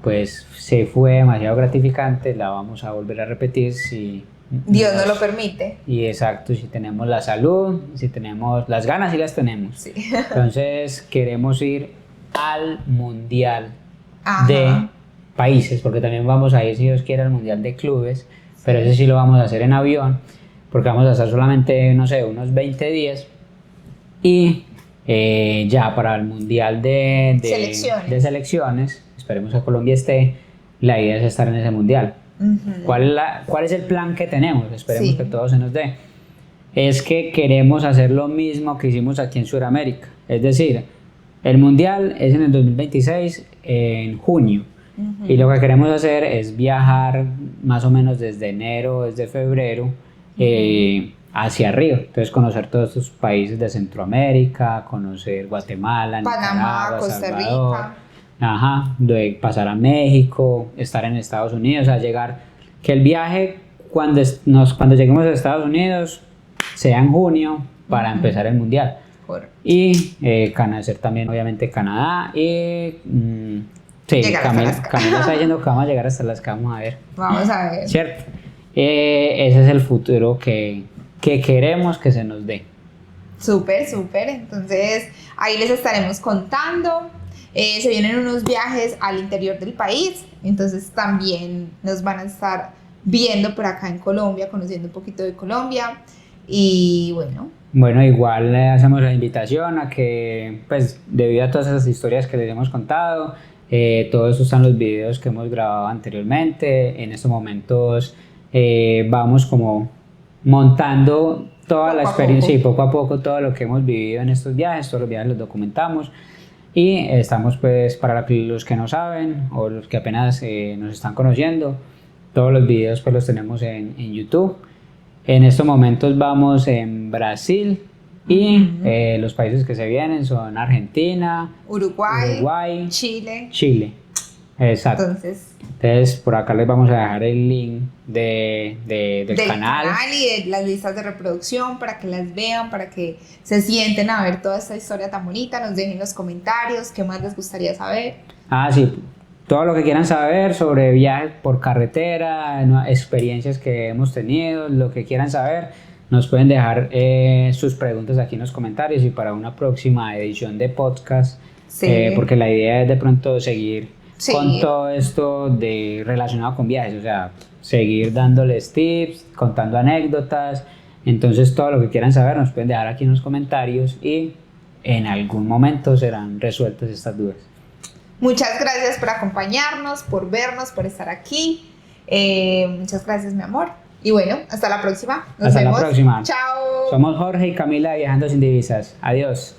pues se fue demasiado gratificante, la vamos a volver a repetir si Dios nos lo permite. Y exacto, si tenemos la salud, si tenemos las ganas, sí las tenemos. Sí. Entonces queremos ir al Mundial de países, porque también vamos a ir, si Dios quiere, al Mundial de Clubes, pero ese sí lo vamos a hacer en avión, porque vamos a estar solamente, no sé, unos 20 días. Y ya para el Mundial de selecciones, esperemos que Colombia esté, la idea es estar en ese Mundial. Ujú. ¿Cuál es el plan que tenemos? Esperemos Sí. que todo se nos dé. Es que queremos hacer lo mismo que hicimos aquí en Sudamérica. Es decir, el Mundial es en el 2026, en junio. Ujú. Y lo que queremos hacer es viajar más o menos desde enero, desde febrero, hacia Río. Entonces conocer todos estos países de Centroamérica, conocer Guatemala, Panamá, Nicaragua, Costa Salvador. Rica. Ajá, de pasar a México, estar en Estados Unidos, o sea, llegar, que el viaje cuando lleguemos a Estados Unidos sea en junio para Ujú. empezar el Mundial. Correcto. Y conocer también obviamente Canadá y sí, Llegar hasta Alaska. Camila está diciendo que vamos a llegar hasta las que vamos a ver, Vamos a ver. ¿cierto? Ese es el futuro que queremos que se nos dé. Súper, súper. Entonces, ahí les estaremos contando. Se vienen unos viajes al interior del país. Entonces, también nos van a estar viendo por acá en Colombia, conociendo un poquito de Colombia. Y bueno, Bueno, igual le hacemos la invitación a que, pues, debido a todas esas historias que les hemos contado, todo eso están los videos que hemos grabado anteriormente. En estos momentos vamos como montando toda la Poco a experiencia y poco. poco a poco todo lo que hemos vivido en estos viajes, todos los viajes los documentamos y estamos pues para los que no saben o los que apenas nos están conociendo, todos los videos pues los tenemos en YouTube. En estos momentos vamos en Brasil y Ujú. los países que se vienen son Argentina, Uruguay, Uruguay, Chile. Chile. Exacto. Entonces, Entonces por acá les vamos a dejar el link del del canal. y de las listas de reproducción para que las vean, para que se sienten a ver toda esta historia tan bonita. Nos dejen los comentarios qué más les gustaría saber. Ah, sí, todo lo que quieran saber sobre viajes por carretera, experiencias que hemos tenido, lo que quieran saber, nos pueden dejar sus preguntas aquí en los comentarios y para una próxima edición de podcast, Sí. porque la idea es de pronto seguir Sí. con todo esto relacionado con viajes, o sea, seguir dándoles tips, contando anécdotas. Entonces todo lo que quieran saber nos pueden dejar aquí en los comentarios y en algún momento serán resueltas estas dudas. Muchas gracias por acompañarnos, por vernos, por estar aquí. Muchas gracias, mi amor. Y bueno, hasta la próxima. Nos Hasta la vemos. próxima. Chao. Somos Jorge y Camila Viajando sin Divisas. Adiós.